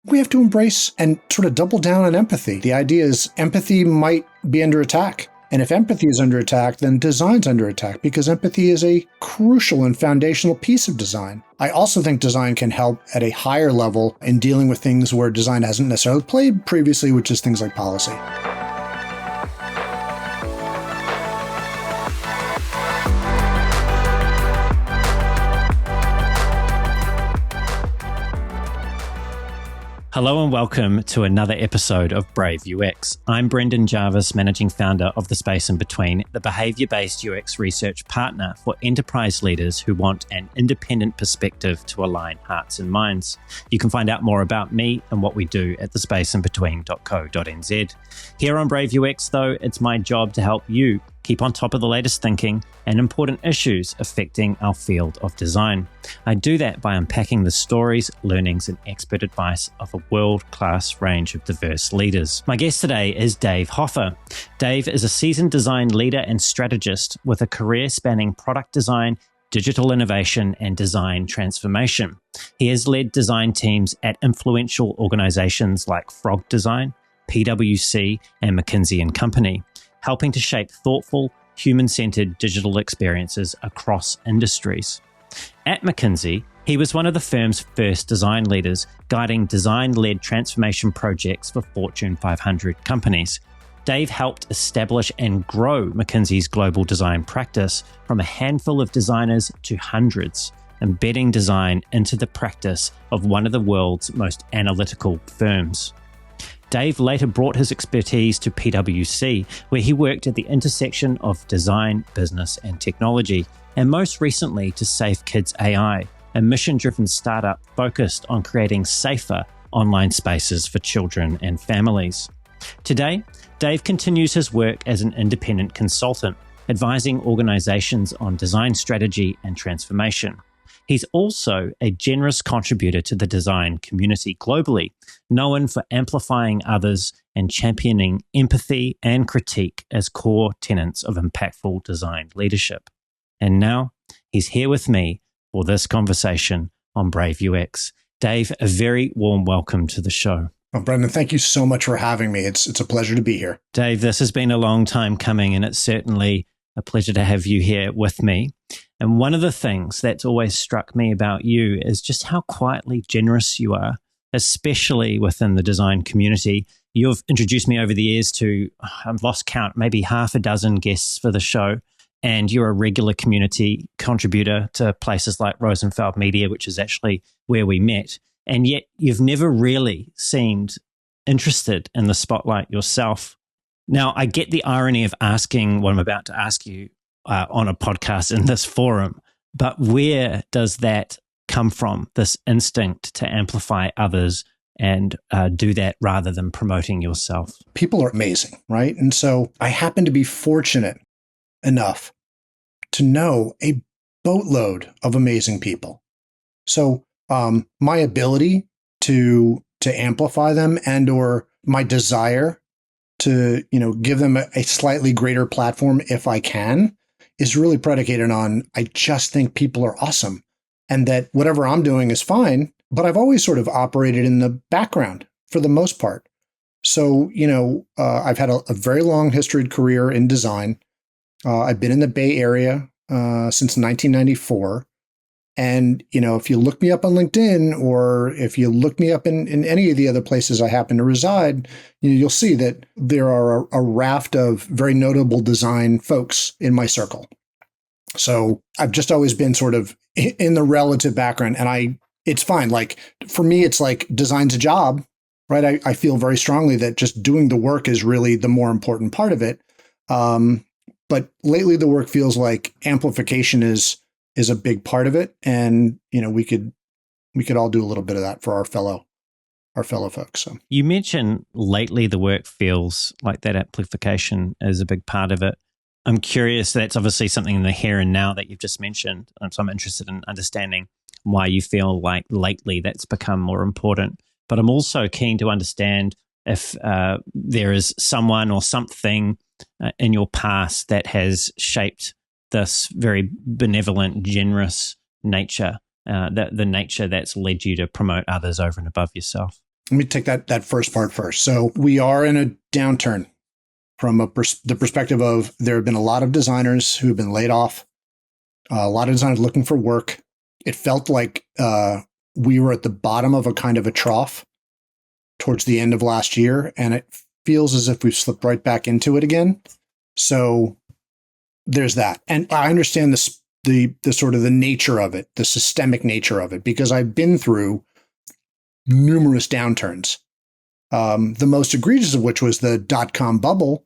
We have to embrace and sort of double down on empathy. The idea is empathy might be under attack. And if empathy is under attack, then design's under attack, because empathy is a crucial and foundational piece of design. I also think design can help at a higher level in dealing with things where design hasn't necessarily played previously, which is things like policy. Hello and welcome to another episode of Brave UX. I'm Brendan Jarvis, managing founder of The Space in Between, the behavior-based UX research partner for enterprise leaders who want an independent perspective to align hearts and minds. You can find out more about me and what we do at thespaceinbetween.co.nz. Here on Brave UX, though, it's my job to help you keep on top of the latest thinking and important issues affecting our field of design. I do that by unpacking the stories, learnings, and expert advice of a world-class range of diverse leaders. My guest today is Dave Hoffer. Dave is a seasoned design leader and strategist with a career spanning product design, digital innovation, and design transformation. He has led design teams at influential organizations like Frog Design, PwC, and McKinsey Company, helping to shape thoughtful, human-centered digital experiences across industries. At McKinsey, he was one of the firm's first design leaders, guiding design-led transformation projects for Fortune 500 companies. Dave helped establish and grow McKinsey's global design practice from a handful of designers to hundreds, embedding design into the practice of one of the world's most analytical firms. Dave later brought his expertise to PwC, where he worked at the intersection of design, business, and technology, and most recently to Safe Kids AI, a mission-driven startup focused on creating safer online spaces for children and families. Today, Dave continues his work as an independent consultant, advising organizations on design strategy and transformation. He's also a generous contributor to the design community globally, known for amplifying others and championing empathy and critique as core tenets of impactful design leadership. And now he's here with me for this conversation on Brave UX. Dave, a very warm welcome to the show. Well, Brendan, thank you so much for having me. It's a pleasure to be here. Dave, this has been a long time coming, and it's certainly a pleasure to have you here with me. And one of the things that's always struck me about you is just how quietly generous you are, especially within the design community. You've introduced me over the years to, I've lost count, maybe half a dozen guests for the show. And you're a regular community contributor to places like Rosenfeld Media, which is actually where we met. And yet you've never really seemed interested in the spotlight yourself. Now, I get the irony of asking what I'm about to ask you on a podcast in this forum, but where does that come from, this instinct to amplify others and do that rather than promoting yourself? People are amazing, right? And so I happen to be fortunate enough to know a boatload of amazing people. So my ability to amplify them and or my desire to give them a slightly greater platform if I can is really predicated on I just think people are awesome and that whatever I'm doing is fine, but I've always sort of operated in the background for the most part. So, I've had a very long historied career in design. I've been in the Bay Area since 1994. And, if you look me up on LinkedIn or if you look me up in any of the other places I happen to reside, you'll see that there are a raft of very notable design folks in my circle. So I've just always been sort of in the relative background, and it's fine. Like for me, it's like design's a job, right? I feel very strongly that just doing the work is really the more important part of it. But lately the work feels like amplification is a big part of it. And, we could all do a little bit of that for our fellow folks. So you mentioned lately the work feels like that amplification is a big part of it. I'm curious, that's obviously something in the here and now that you've just mentioned. And so I'm interested in understanding why you feel like lately that's become more important. But I'm also keen to understand if there is someone or something in your past that has shaped this very benevolent, generous nature, the nature that's led you to promote others over and above yourself. Let me take that first part first. So we are in a downturn from the perspective of there have been a lot of designers who have been laid off, a lot of designers looking for work. It felt like we were at the bottom of a kind of a trough towards the end of last year, and it feels as if we've slipped right back into it again. So there's that. And I understand the sort of the nature of it, the systemic nature of it, because I've been through numerous downturns. The most egregious of which was the dot-com bubble,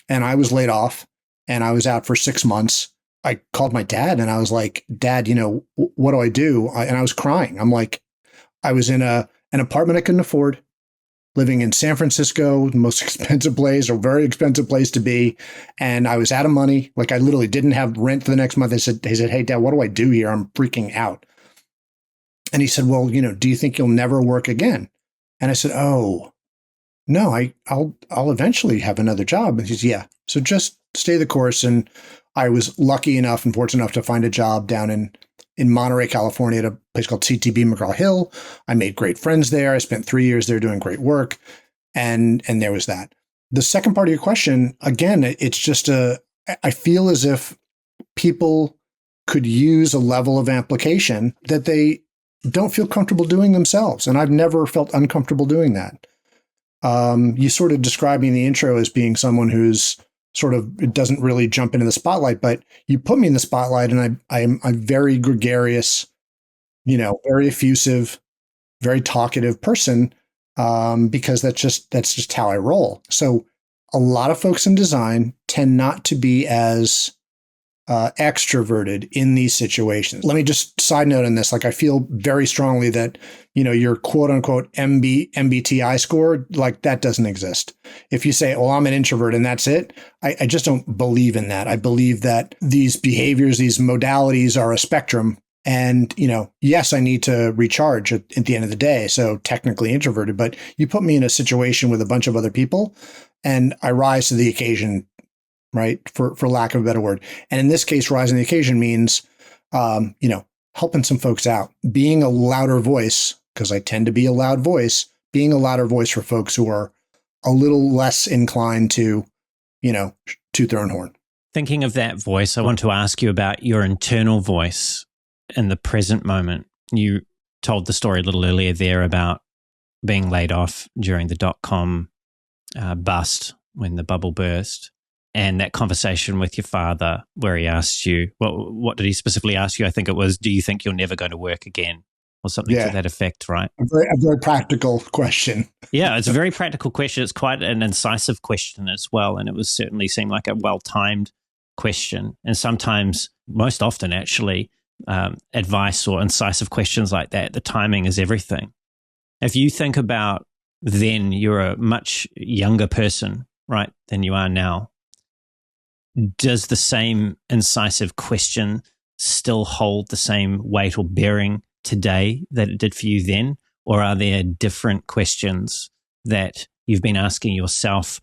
and I was laid off, and I was out for 6 months. I called my dad, and I was like, "Dad, what do I do?" And I was crying. I'm like, I was in an apartment I couldn't afford, living in San Francisco, the most expensive place, or very expensive place to be, and I was out of money. Like, I literally didn't have rent for the next month. He said, "Hey, Dad, what do I do here? I'm freaking out." And he said, "Well, do you think you'll never work again?" And I said, "Oh, no, I'll eventually have another job." And he said, "Yeah, so just stay the course." And I was lucky enough and fortunate enough to find a job down in Monterey, California, at a place called CTB McGraw-Hill. I made great friends there. I spent 3 years there doing great work. And there was that. The second part of your question, again, it's just I feel as if people could use a level of application that they don't feel comfortable doing themselves. And I've never felt uncomfortable doing that. You sort of described me in the intro as being someone who's sort of, it doesn't really jump into the spotlight, but you put me in the spotlight, and I'm a very gregarious, very effusive, very talkative person, because that's just how I roll. So a lot of folks in design tend not to be as extroverted in these situations. Let me just side note on this. Like, I feel very strongly that, your quote unquote MBTI score, like, that doesn't exist. If you say, "Oh, I'm an introvert and that's it," I just don't believe in that. I believe that these behaviors, these modalities are a spectrum. And, yes, I need to recharge at the end of the day. So technically introverted, but you put me in a situation with a bunch of other people and I rise to the occasion, right? For lack of a better word. And in this case, rising to the occasion means, helping some folks out, being a louder voice, because I tend to be a loud voice, being a louder voice for folks who are a little less inclined to, toot their own horn. Thinking of that voice, I want to ask you about your internal voice in the present moment. You told the story a little earlier there about being laid off during the dot-com bust when the bubble burst. And that conversation with your father where he asked you, what did he specifically ask you? I think it was, "Do you think you're never going to work again?" Or something to that effect, right? A very practical question. Yeah, it's a very practical question. It's quite an incisive question as well. And it was certainly seemed like a well-timed question. And sometimes, most often actually, advice or incisive questions like that, the timing is everything. If you think about then, you're a much younger person, right, than you are now. Does the same incisive question still hold the same weight or bearing today that it did for you then? Or are there different questions that you've been asking yourself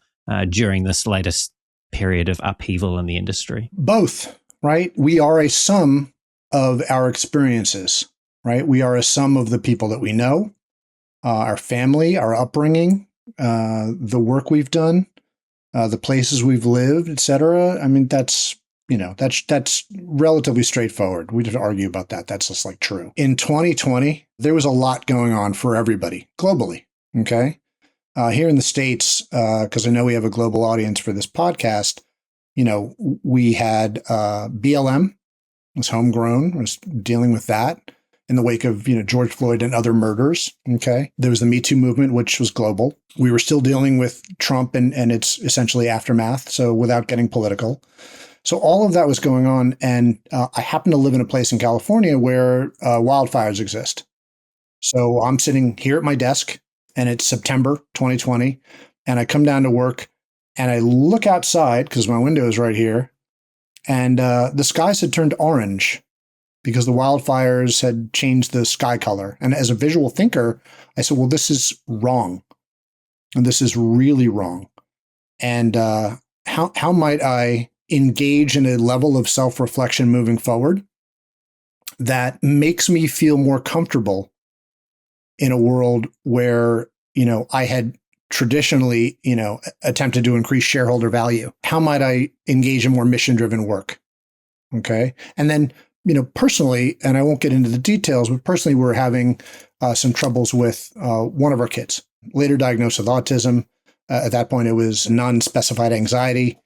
during this latest period of upheaval in the industry? Both, right? We are a sum of our experiences, right? We are a sum of the people that we know, our family, our upbringing, the work we've done, the places we've lived, et cetera. I mean, that's relatively straightforward. We didn't argue about that. That's just like true. In 2020, there was a lot going on for everybody globally. Okay. Here in the States, because I know we have a global audience for this podcast, we had BLM was homegrown, was dealing with that in the wake of, George Floyd and other murders. Okay. There was the Me Too movement, which was global. We were still dealing with Trump and its essentially aftermath. So without getting political. So all of that was going on. And I happen to live in a place in California where wildfires exist. So I'm sitting here at my desk and it's September 2020. And I come down to work and I look outside because my window is right here. And the skies had turned orange because the wildfires had changed the sky color. And as a visual thinker, I said, well, this is wrong. And this is really wrong. And how might I engage in a level of self-reflection moving forward that makes me feel more comfortable in a world where, I had traditionally, attempted to increase shareholder value. How might I engage in more mission-driven work? Okay. And then, personally, and I won't get into the details, but personally, we're having some troubles with one of our kids, later diagnosed with autism. At that point, it was non-specified anxiety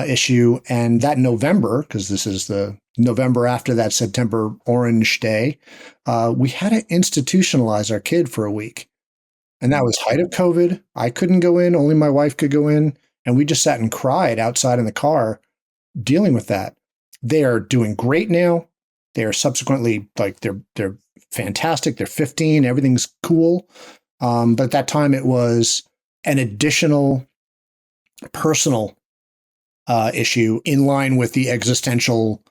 issue. And that November, because this is the November after that September Orange Day, we had to institutionalize our kid for a week. And that was height of COVID. I couldn't go in, only my wife could go in. And we just sat and cried outside in the car dealing with that. They are doing great now. They are subsequently they're fantastic. They're 15. Everything's cool. But at that time, it was an additional personal issue in line with the existential,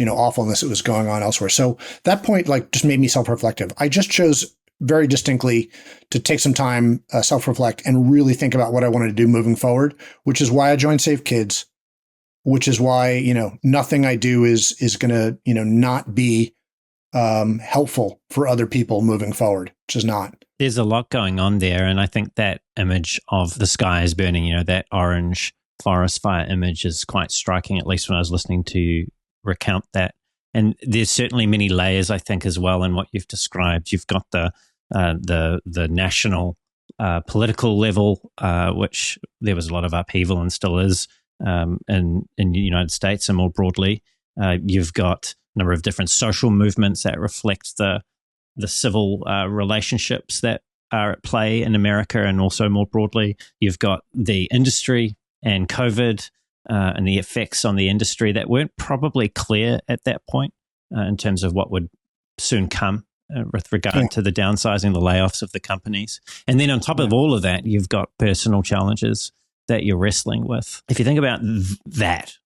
awfulness that was going on elsewhere. So that point, just made me self-reflective. I just chose very distinctly to take some time, self-reflect, and really think about what I wanted to do moving forward, which is why I joined Save Kids, which is why, nothing I do is going to, not be helpful for other people moving forward, which is not. There's a lot going on there. And I think that image of the sky is burning, that orange forest fire image is quite striking, at least when I was listening to you recount that. And there's certainly many layers, I think, as well in what you've described. You've got the national political level, which there was a lot of upheaval and still is in the United States and more broadly. You've got a number of different social movements that reflect the civil relationships that are at play in America and also more broadly. You've got the industry and COVID and the effects on the industry that weren't probably clear at that point in terms of what would soon come with regard to the downsizing, the layoffs of the companies. And then on top of all of that, you've got personal challenges that you're wrestling with. If you think about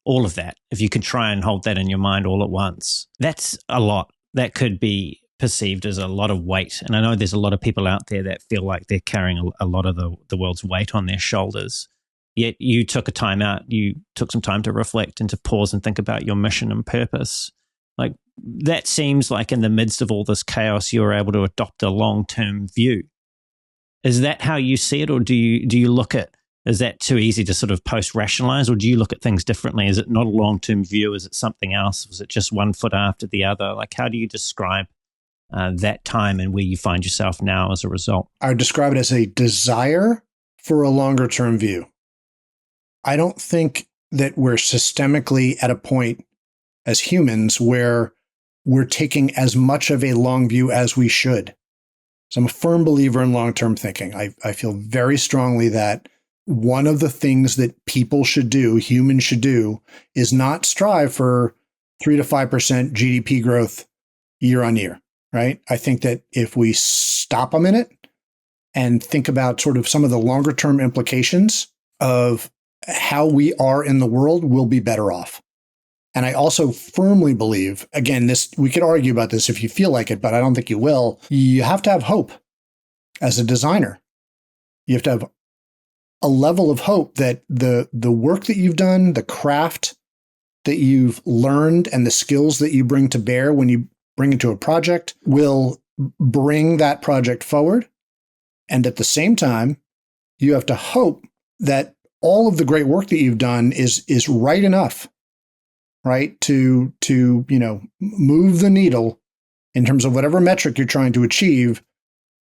all of that, if you can try and hold that in your mind all at once, that's a lot. That could be perceived as a lot of weight. And I know there's a lot of people out there that feel like they're carrying a lot of the world's weight on their shoulders. Yet you took a time out, you took some time to reflect and to pause and think about your mission and purpose. Like that seems like in the midst of all this chaos, you were able to adopt a long-term view. Is that how you see it? Or do you look at, is that too easy to sort of post-rationalize? Or do you look at things differently? Is it not a long-term view? Is it something else? Was it just one foot after the other? Like how do you describe that time and where you find yourself now as a result? I would describe it as a desire for a longer-term view. I don't think that we're systemically at a point as humans where we're taking as much of a long view as we should. So I'm a firm believer in long-term thinking. I feel very strongly that one of the things that people should do, humans should do, is not strive for 3 to 5% GDP growth year on year, right? I think that if we stop a minute and think about sort of some of the longer-term implications of how we are in the world, we'll be better off. And I also firmly believe, again, we could argue about this if you feel like it, but I don't think you will. You have to have hope as a designer. You have to have a level of hope that the work that you've done, the craft that you've learned, and the skills that you bring to bear when you bring it to a project will bring that project forward. And at the same time, you have to hope that all of the great work that you've done is right enough, right, to move the needle in terms of whatever metric you're trying to achieve,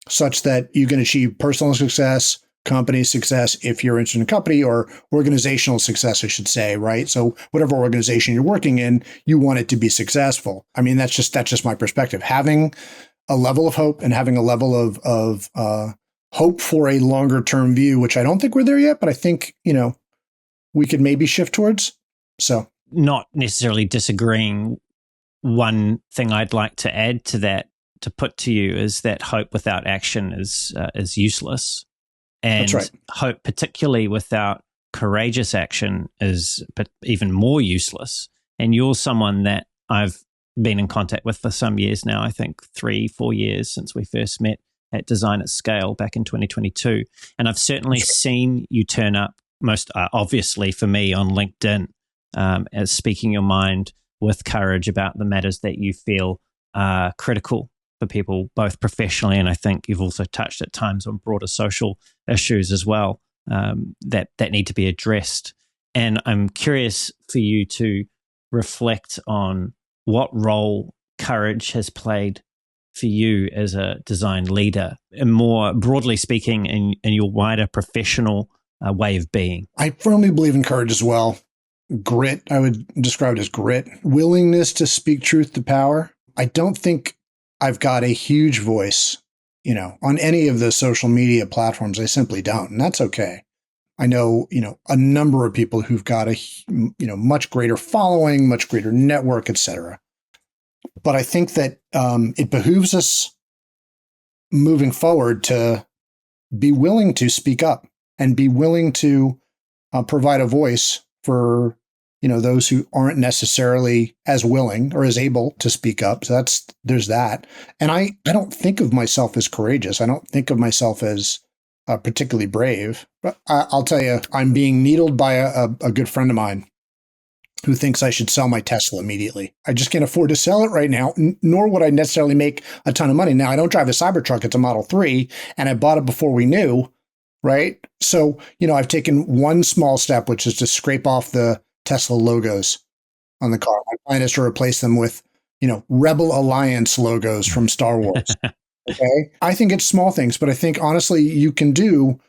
such that you can achieve personal success, company success, if you're interested in a company, or organizational success, I should say, right? So whatever organization you're working in, you want it to be successful. I mean, that's just my perspective. Having a level of hope and having a level of hope for a longer term view, which I don't think we're there yet, but I think, we could maybe shift towards. So not necessarily disagreeing. One thing I'd like to add to that, to put to you, is that hope without action is useless. And that's right. Hope, particularly without courageous action, is even more useless. And you're someone that I've been in contact with for some years now, I think 3-4 years since we first met at Design at Scale back in 2022. And I've certainly seen you turn up, most obviously for me, on LinkedIn, as speaking your mind with courage about the matters that you feel are critical for people, both professionally, and I think you've also touched at times on broader social issues as well, that need to be addressed. And I'm curious for you to reflect on what role courage has played for you as a design leader, and more broadly speaking, in your wider professional way of being. I firmly believe in courage as well. Grit, I would describe it as grit, willingness to speak truth to power. I don't think I've got a huge voice, on any of the social media platforms. I simply don't, and that's okay. I know, a number of people who've got a, much greater following, much greater network, etc. But I think that it behooves us moving forward to be willing to speak up and be willing to provide a voice for, those who aren't necessarily as willing or as able to speak up. So there's that. And I don't think of myself as courageous. I don't think of myself as particularly brave. But I'll tell you, I'm being needled by a good friend of mine who thinks I should sell my Tesla immediately. I just can't afford to sell it right now, nor would I necessarily make a ton of money. Now, I don't drive a Cybertruck. It's a Model 3, and I bought it before we knew, right? So, I've taken one small step, which is to scrape off the Tesla logos on the car. My plan is to replace them with, Rebel Alliance logos from Star Wars. Okay. I think it's small things, but I think honestly, you can do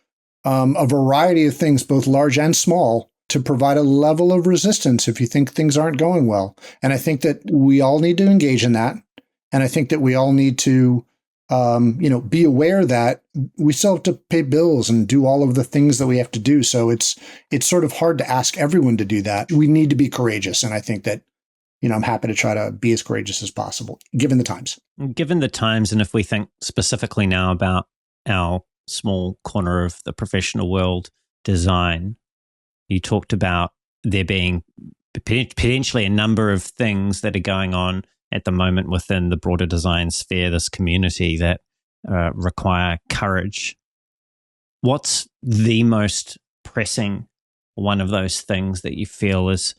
a variety of things, both large and small, to provide a level of resistance if you think things aren't going well. And I think that we all need to engage in that. And I think that we all need to, be aware that we still have to pay bills and do all of the things that we have to do. So it's sort of hard to ask everyone to do that. We need to be courageous. And I think that, I'm happy to try to be as courageous as possible, given the times. Given the times, and if we think specifically now about our small corner of the professional world, design, you talked about there being potentially a number of things that are going on at the moment within the broader design sphere, this community, that require courage. What's the most pressing one of those things that you feel is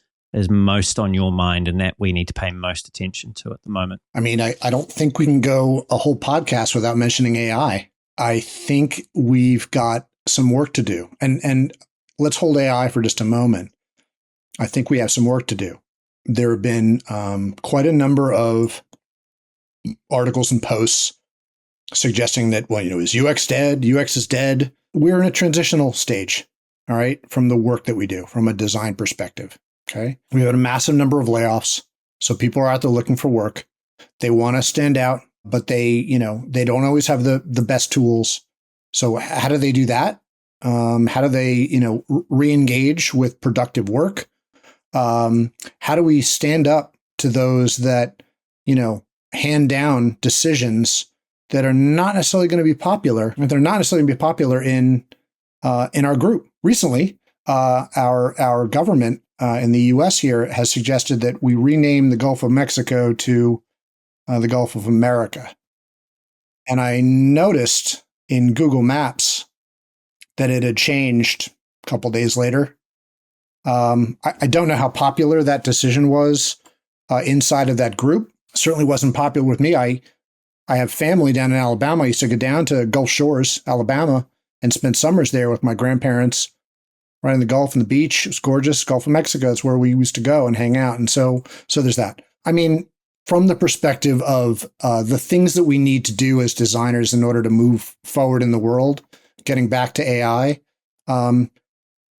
most on your mind and that we need to pay most attention to at the moment? I mean, I don't think we can go a whole podcast without mentioning AI. I think we've got some work to do. And let's hold AI for just a moment. I think we have some work to do. There have been quite a number of articles and posts suggesting that, is UX dead? UX is dead. We're in a transitional stage, all right, from the work that we do, from a design perspective, okay? We have a massive number of layoffs, so people are out there looking for work. They want to stand out, but they don't always have the best tools. So how do they do that? How do they, re-engage with productive work? How do we stand up to those that, hand down decisions that are not necessarily going to be popular? They're not necessarily going to be popular in our group. Recently, our government in the U.S. here has suggested that we rename the Gulf of Mexico to the Gulf of America. And I noticed in Google Maps that it had changed a couple days later. I don't know how popular that decision was inside of that group. Certainly wasn't popular with me. I have family down in Alabama. I used to go down to Gulf Shores, Alabama, and spend summers there with my grandparents, right in the Gulf and the beach. It was gorgeous. Gulf of Mexico is where we used to go and hang out. And so there's that. I mean, from the perspective of the things that we need to do as designers in order to move forward in the world, getting back to AI,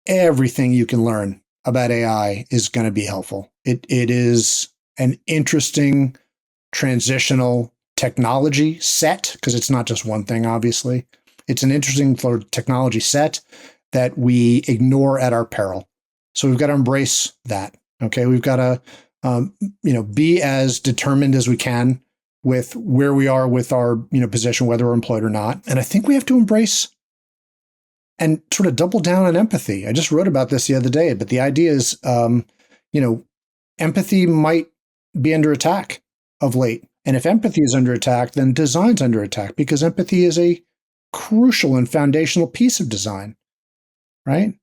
everything you can learn about AI is going to be helpful. It is an interesting transitional technology set, because it's not just one thing, obviously. It's an interesting technology set that we ignore at our peril. So we've got to embrace that. Okay, we've got to be as determined as we can with where we are with our position, whether we're employed or not. And I think we have to embrace and sort of double down on empathy. I just wrote about this the other day, but the idea is, empathy might be under attack of late. And if empathy is under attack, then design's under attack, because empathy is a crucial and foundational piece of design, right?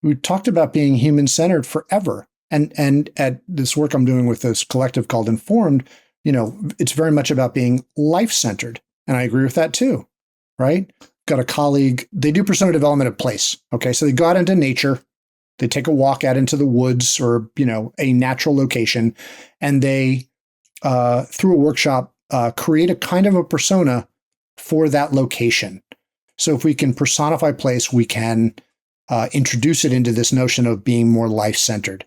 We talked about being human-centered forever. And at this work I'm doing with this collective called Informed, it's very much about being life-centered. And I agree with that too, right? Got a colleague, they do persona development at place. Okay. So they go out into nature, they take a walk out into the woods or, a natural location, and they, through a workshop, create a kind of a persona for that location. So if we can personify place, we can introduce it into this notion of being more life-centered.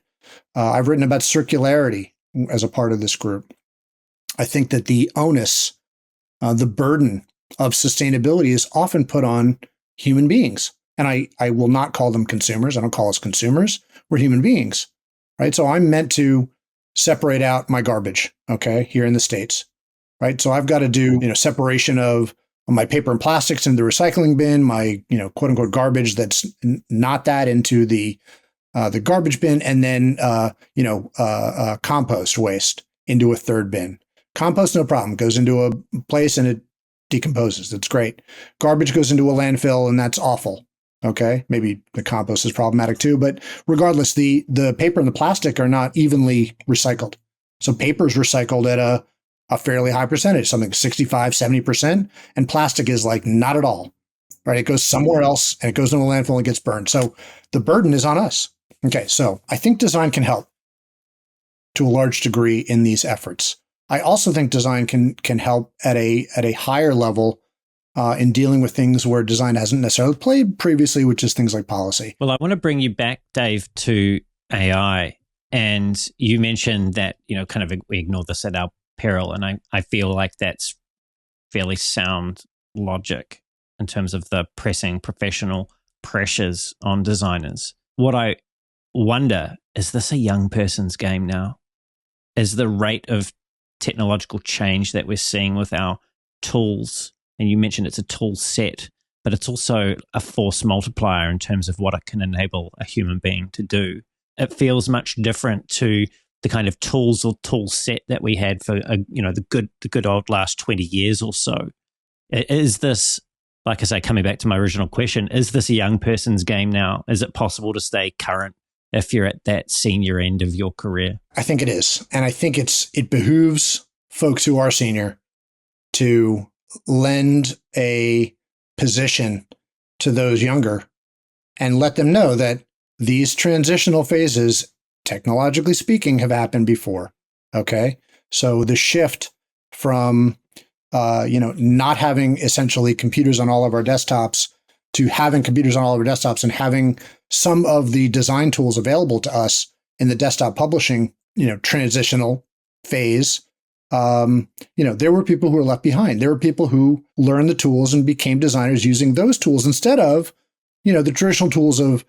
I've written about circularity as a part of this group. I think that the onus, the burden of sustainability is often put on human beings. And I will not call them consumers. I don't call us consumers. We're human beings, right? So I'm meant to separate out my garbage, okay, here in the States, right? So I've got to do, separation of my paper and plastics into the recycling bin, my, quote unquote garbage that's not that into the garbage bin, and then, compost waste into a third bin. Compost, no problem, goes into a place and it decomposes. That's great. Garbage goes into a landfill and that's awful. Okay. Maybe the compost is problematic too, but regardless, the paper and the plastic are not evenly recycled. So paper is recycled at a fairly high percentage, something 65, 70%, and plastic is like not at all, right? It goes somewhere else and it goes into a landfill and gets burned. So the burden is on us. Okay. So I think design can help to a large degree in these efforts. I also think design can help at a higher level in dealing with things where design hasn't necessarily played previously, which is things like policy. Well, I want to bring you back, Dave, to AI. And you mentioned that, kind of we ignore this at our peril. And I feel like that's fairly sound logic in terms of the pressing professional pressures on designers. What I wonder, is this a young person's game now? Is the rate of technological change that we're seeing with our tools, and you mentioned it's a tool set, but it's also a force multiplier in terms of what it can enable a human being to do. It feels much different to the kind of tools or tool set that we had for the good old last 20 years or so. Is this, like I say, coming back to my original question, is this a young person's game now? Is it possible to stay current if you're at that senior end of your career? I think it is. And I think it behooves folks who are senior to lend a position to those younger and let them know that these transitional phases, technologically speaking, have happened before. Okay. So the shift from, not having essentially computers on all of our desktops to having computers on all of our desktops and having some of the design tools available to us in the desktop publishing, transitional phase. There were people who were left behind. There were people who learned the tools and became designers using those tools instead of, the traditional tools of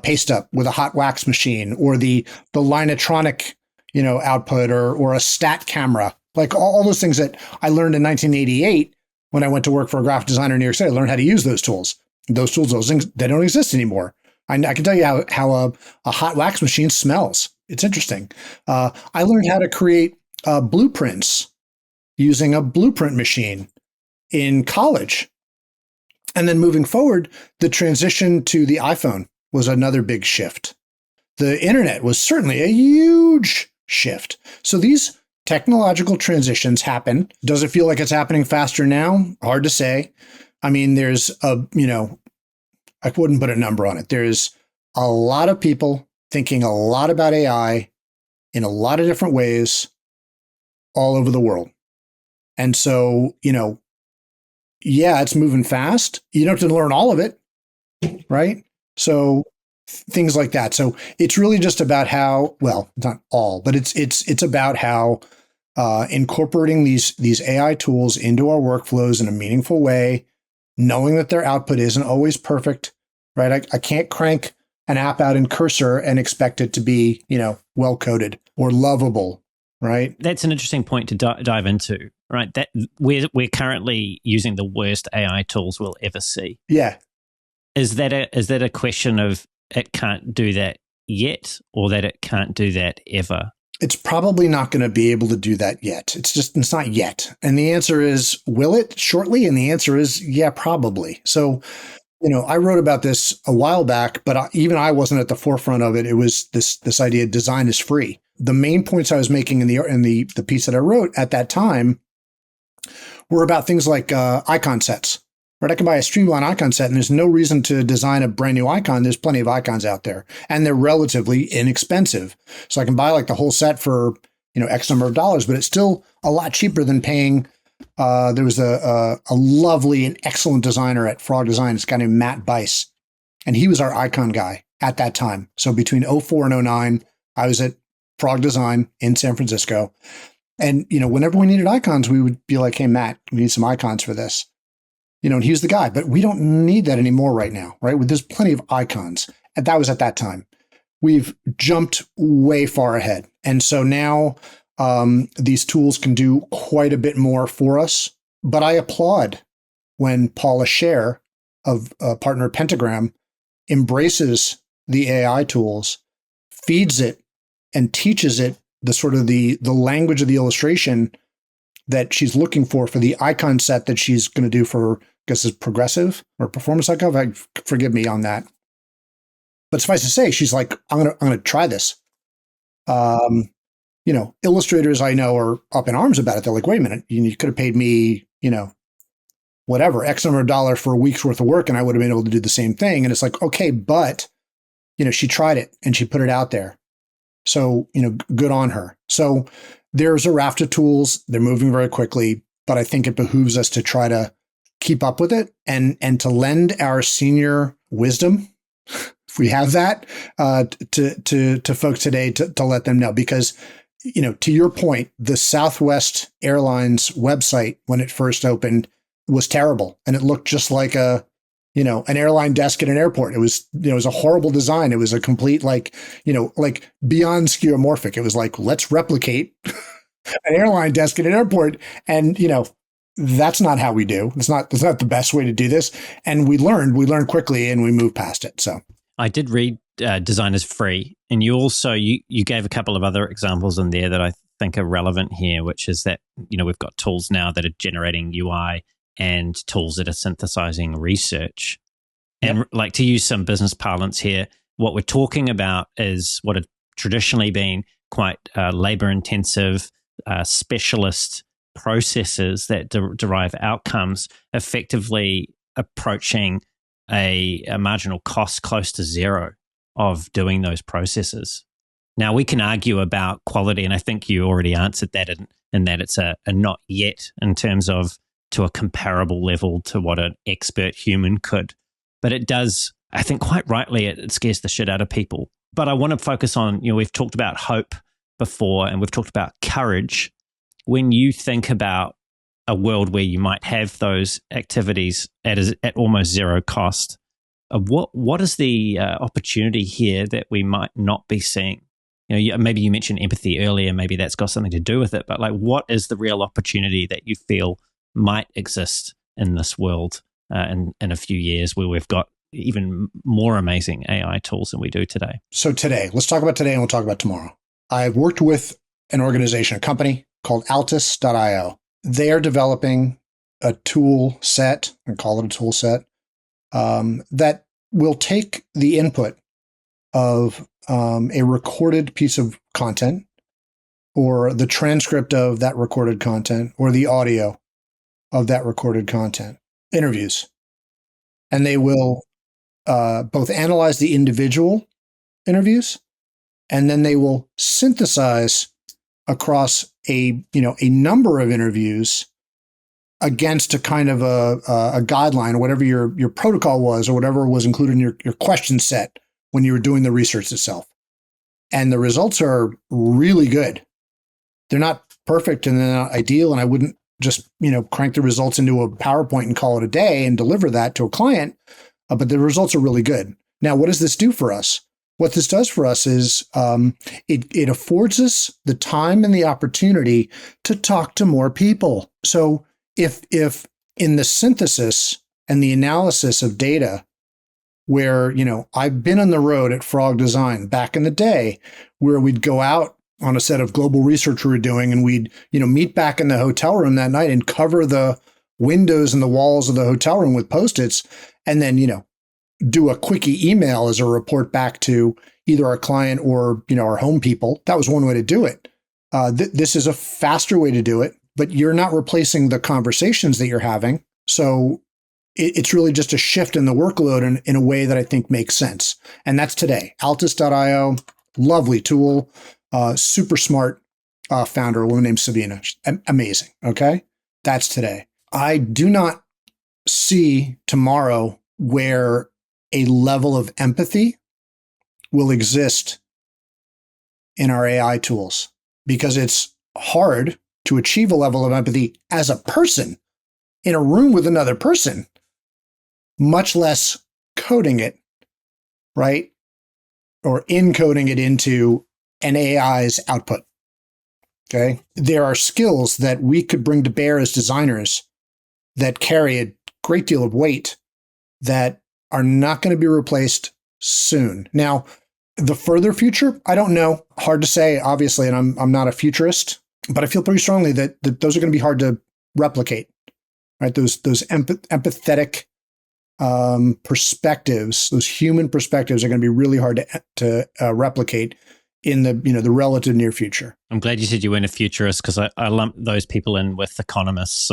paste up with a hot wax machine or the Linotronic, output or a stat camera, like all those things that I learned in 1988 when I went to work for a graphic designer in New York City. I learned how to use those tools. Those tools, those things, they don't exist anymore. I can tell you how a hot wax machine smells. It's interesting. I learned how to create blueprints using a blueprint machine in college. And then moving forward, the transition to the iPhone was another big shift. The internet was certainly a huge shift. So these technological transitions happen. Does it feel like it's happening faster now? Hard to say. I mean, there's I wouldn't put a number on it. There's a lot of people thinking a lot about AI in a lot of different ways all over the world. And so, it's moving fast. You don't have to learn all of it, right? So things like that. So it's really just about how, well, not all, but it's about how incorporating these AI tools into our workflows in a meaningful way, knowing that their output isn't always perfect, right? I can't crank an app out in Cursor and expect it to be, well coded or lovable, right? That's an interesting point to dive into, right? That we're currently using the worst AI tools we'll ever see. Yeah. Is that a question of it can't do that yet, or that it can't do that ever? It's probably not going to be able to do that yet. It's not yet. And the answer is, will it shortly? And the answer is, yeah, probably. So, I wrote about this a while back, but even I wasn't at the forefront of it. It was this idea design is free. the main points I was making in the piece that I wrote at that time were about things like icon sets. Right, I can buy a streamlined icon set, and there's no reason to design a brand new icon. There's plenty of icons out there, and they're relatively inexpensive. So I can buy like the whole set for X number of dollars, but it's still a lot cheaper than paying. There was a lovely and excellent designer at Frog Design. This guy named Matt Bice, and he was our icon guy at that time. So between 04 and 09, I was at Frog Design in San Francisco, and whenever we needed icons, we would be like, "Hey, Matt, we need some icons for this." And he was the guy, but we don't need that anymore right now, right? There's plenty of icons. And that was at that time. We've jumped way far ahead. And so now these tools can do quite a bit more for us. But I applaud when Paula Scher, of partner at Pentagram, embraces the AI tools, feeds it, and teaches it the sort of the language of the illustration that she's looking for the icon set that she's going to do for, I guess it's progressive or performance icon. Forgive me on that. But suffice to say, she's like, I'm going to try this. Illustrators I know are up in arms about it. They're like, wait a minute, you could have paid me, whatever, X number of dollars for a week's worth of work, and I would have been able to do the same thing. And it's like, okay, but, she tried it and she put it out there. So, good on her. So there's a raft of tools. They're moving very quickly, but I think it behooves us to try to keep up with it and to lend our senior wisdom, if we have that, to folks today to let them know. Because, to your point, the Southwest Airlines website, when it first opened, was terrible. And it looked just like an airline desk at an airport. It was a horrible design. It was a complete, like beyond skeuomorphic. It was like, let's replicate an airline desk at an airport. And, that's not how we do. It's not the best way to do this. And we learned quickly and we moved past it. So I did read Design is Free. And you also, you gave a couple of other examples in there that I think are relevant here, which is that, we've got tools now that are generating UI and tools that are synthesizing research. And like, to use some business parlance here, what we're talking about is what have traditionally been quite labor-intensive, specialist processes that derive outcomes, effectively approaching a marginal cost close to zero of doing those processes. Now, we can argue about quality, and I think you already answered that in that it's a not yet in terms of to a comparable level to what an expert human could. But it does, I think quite rightly, it scares the shit out of people. But I want to focus on, we've talked about hope before and we've talked about courage. When you think about a world where you might have those activities at almost zero cost, what is the opportunity here that we might not be seeing? Maybe you mentioned empathy earlier, maybe that's got something to do with it, but like, what is the real opportunity that you feel might exist in this world in a few years where we've got even more amazing AI tools than we do today? So today, let's talk about today and we'll talk about tomorrow. I've worked with an organization, a company called Altus.io. They are developing a tool set, and call it a tool set, that will take the input of a recorded piece of content or the transcript of that recorded content or the audio of that recorded content, interviews. And they will both analyze the individual interviews, and then they will synthesize across a number of interviews against a kind of a guideline, or whatever your protocol was, or whatever was included in your question set when you were doing the research itself. And the results are really good. They're not perfect and they're not ideal, and I wouldn't just crank the results into a PowerPoint and call it a day and deliver that to a client, but the results are really good. Now, what does this do for us? What this does for us is it affords us the time and the opportunity to talk to more people. So if in the synthesis and the analysis of data, where I've been on the road at Frog Design back in the day, where we'd go out on a set of global research we were doing, and we'd meet back in the hotel room that night and cover the windows and the walls of the hotel room with Post-its, and then do a quickie email as a report back to either our client or, our home people. That was one way to do it. This is a faster way to do it, but you're not replacing the conversations that you're having. So it's really just a shift in the workload in a way that I think makes sense. And that's today. Altus.io, lovely tool, super smart founder, a woman named Savina. Amazing. Okay. That's today. I do not see tomorrow where a level of empathy will exist in our AI tools, because it's hard to achieve a level of empathy as a person in a room with another person, much less coding it, right? Or encoding it into an AI's output. Okay. There are skills that we could bring to bear as designers that carry a great deal of weight that are not going to be replaced soon. Now, the further future, I don't know. Hard to say, obviously, and I'm not a futurist, but I feel pretty strongly that those are going to be hard to replicate, right? Those empathetic perspectives, those human perspectives, are going to be really hard to replicate in the relative near future. I'm glad you said you weren't a futurist, because I lump those people in with economists.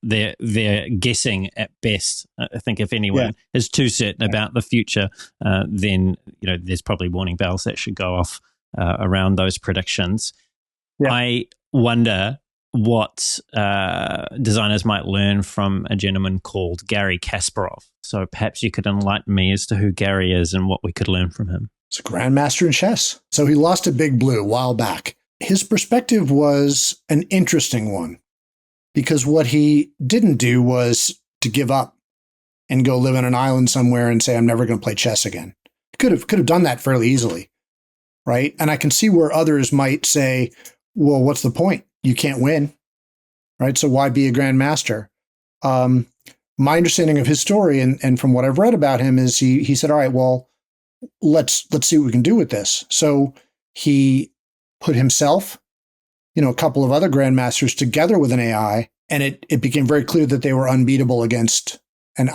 They're guessing at best. I think if anyone is too certain about the future, then there's probably warning bells that should go off around those predictions. Yeah. I wonder what designers might learn from a gentleman called Gary Kasparov. So perhaps you could enlighten me as to who Gary is and what we could learn from him. He's a grandmaster in chess. So he lost at Big Blue a while back. His perspective was an interesting one, because what he didn't do was to give up and go live on an island somewhere and say, I'm never going to play chess again. Could have done that fairly easily, right? And I can see where others might say, well, what's the point? You can't win, right? So why be a grandmaster? My understanding of his story and from what I've read about him is he said, all right, well, let's see what we can do with this. So he put himself, a couple of other grandmasters together with an AI, and it became very clear that they were unbeatable against an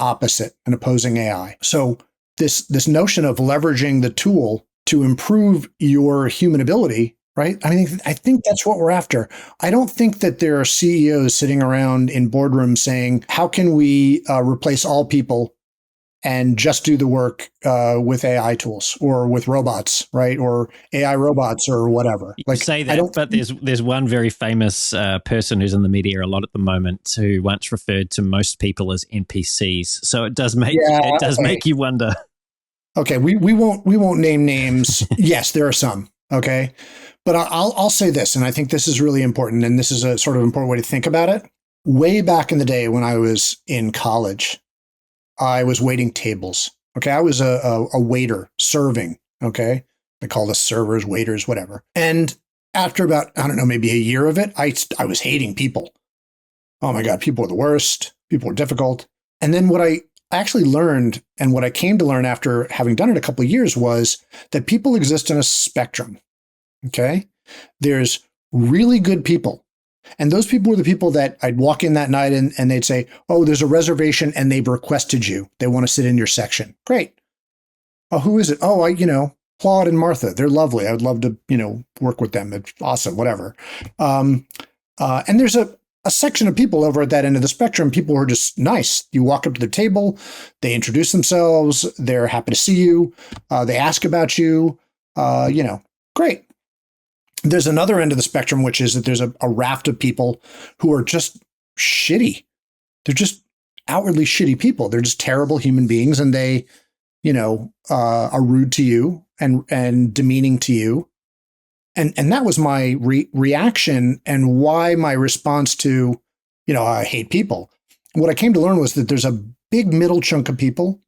opposing AI. So this notion of leveraging the tool to improve your human ability, right? I think that's what we're after. I don't think that there are CEOs sitting around in boardrooms saying, how can we replace all people and just do the work with AI tools or with robots, right? Or AI robots or whatever. You say that, but there's one very famous person who's in the media a lot at the moment who once referred to most people as NPCs. So it does make make you wonder. Okay, we won't name names. Yes, there are some. Okay, but I'll say this, and I think this is really important, and this is a sort of important way to think about it. Way back in the day when I was in college, I was waiting tables. Okay. I was a waiter serving. Okay. They call us servers, waiters, whatever. And after about, I don't know, maybe a year of it, I was hating people. Oh my God, people were the worst. People were difficult. And then what I actually learned, and what I came to learn after having done it a couple of years, was that people exist in a spectrum. Okay. There's really good people. And those people were the people that I'd walk in that night and they'd say, oh, there's a reservation and they've requested you. They want to sit in your section. Great. Oh, who is it? Oh, Claude and Martha. They're lovely. I would love to, work with them. It's awesome, whatever. And there's a section of people over at that end of the spectrum, people who are just nice. You walk up to their table, they introduce themselves, they're happy to see you, they ask about you, great. There's another end of the spectrum, which is that there's a raft of people who are just shitty. They're just outwardly shitty people. They're just terrible human beings, and they, are rude to you and demeaning to you. And that was my reaction and why my response to, I hate people. What I came to learn was that there's a big middle chunk of people,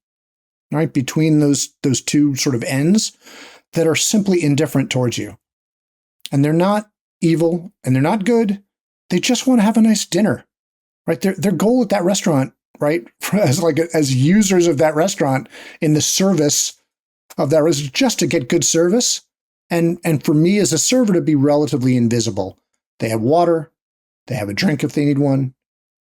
right, between those two sort of ends that are simply indifferent towards you. And they're not evil and they're not good. They just want to have a nice dinner, right? Their goal at that restaurant, right, as users of that restaurant in the service of that is just to get good service. And for me as a server to be relatively invisible. They have water, they have a drink if they need one,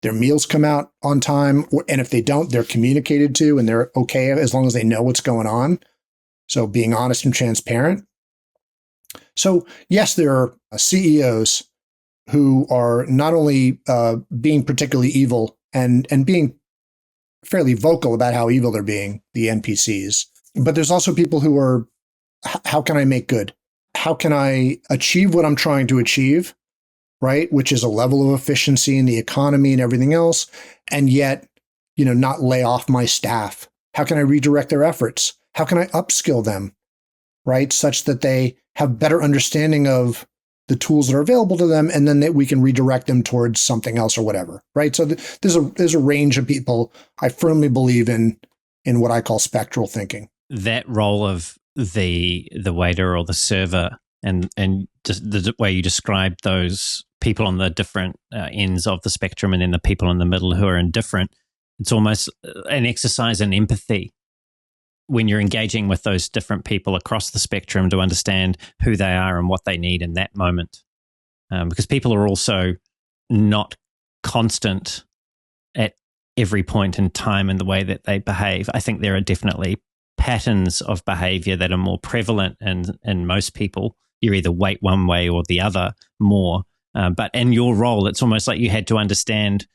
their meals come out on time, and if they don't, they're communicated to and they're okay as long as they know what's going on. So being honest and transparent. So yes, there are CEOs who are not only being particularly evil and being fairly vocal about how evil they're being, the NPCs, but there's also people who are, how can I make good? How can I achieve what I'm trying to achieve, right? Which is a level of efficiency in the economy and everything else, and yet, not lay off my staff. How can I redirect their efforts? How can I upskill them, right? Such that they have better understanding of the tools that are available to them, and then that we can redirect them towards something else or whatever, right? So there's a range of people. I firmly believe in what I call spectral thinking. That role of the waiter or the server, and just the way you describe those people on the different ends of the spectrum, and then the people in the middle who are indifferent, it's almost an exercise in empathy when you're engaging with those different people across the spectrum to understand who they are and what they need in that moment. Because people are also not constant at every point in time in the way that they behave. I think there are definitely patterns of behavior that are more prevalent in most people. You either weight one way or the other more. But in your role, it's almost like you had to understand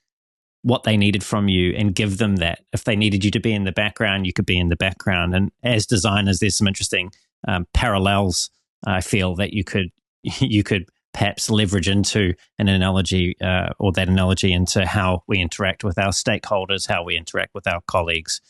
what they needed from you and give them that. If they needed you to be in the background, you could be in the background. And as designers, there's some interesting parallels, I feel, that you could perhaps leverage into an analogy or that analogy into how we interact with our stakeholders, how we interact with our colleagues,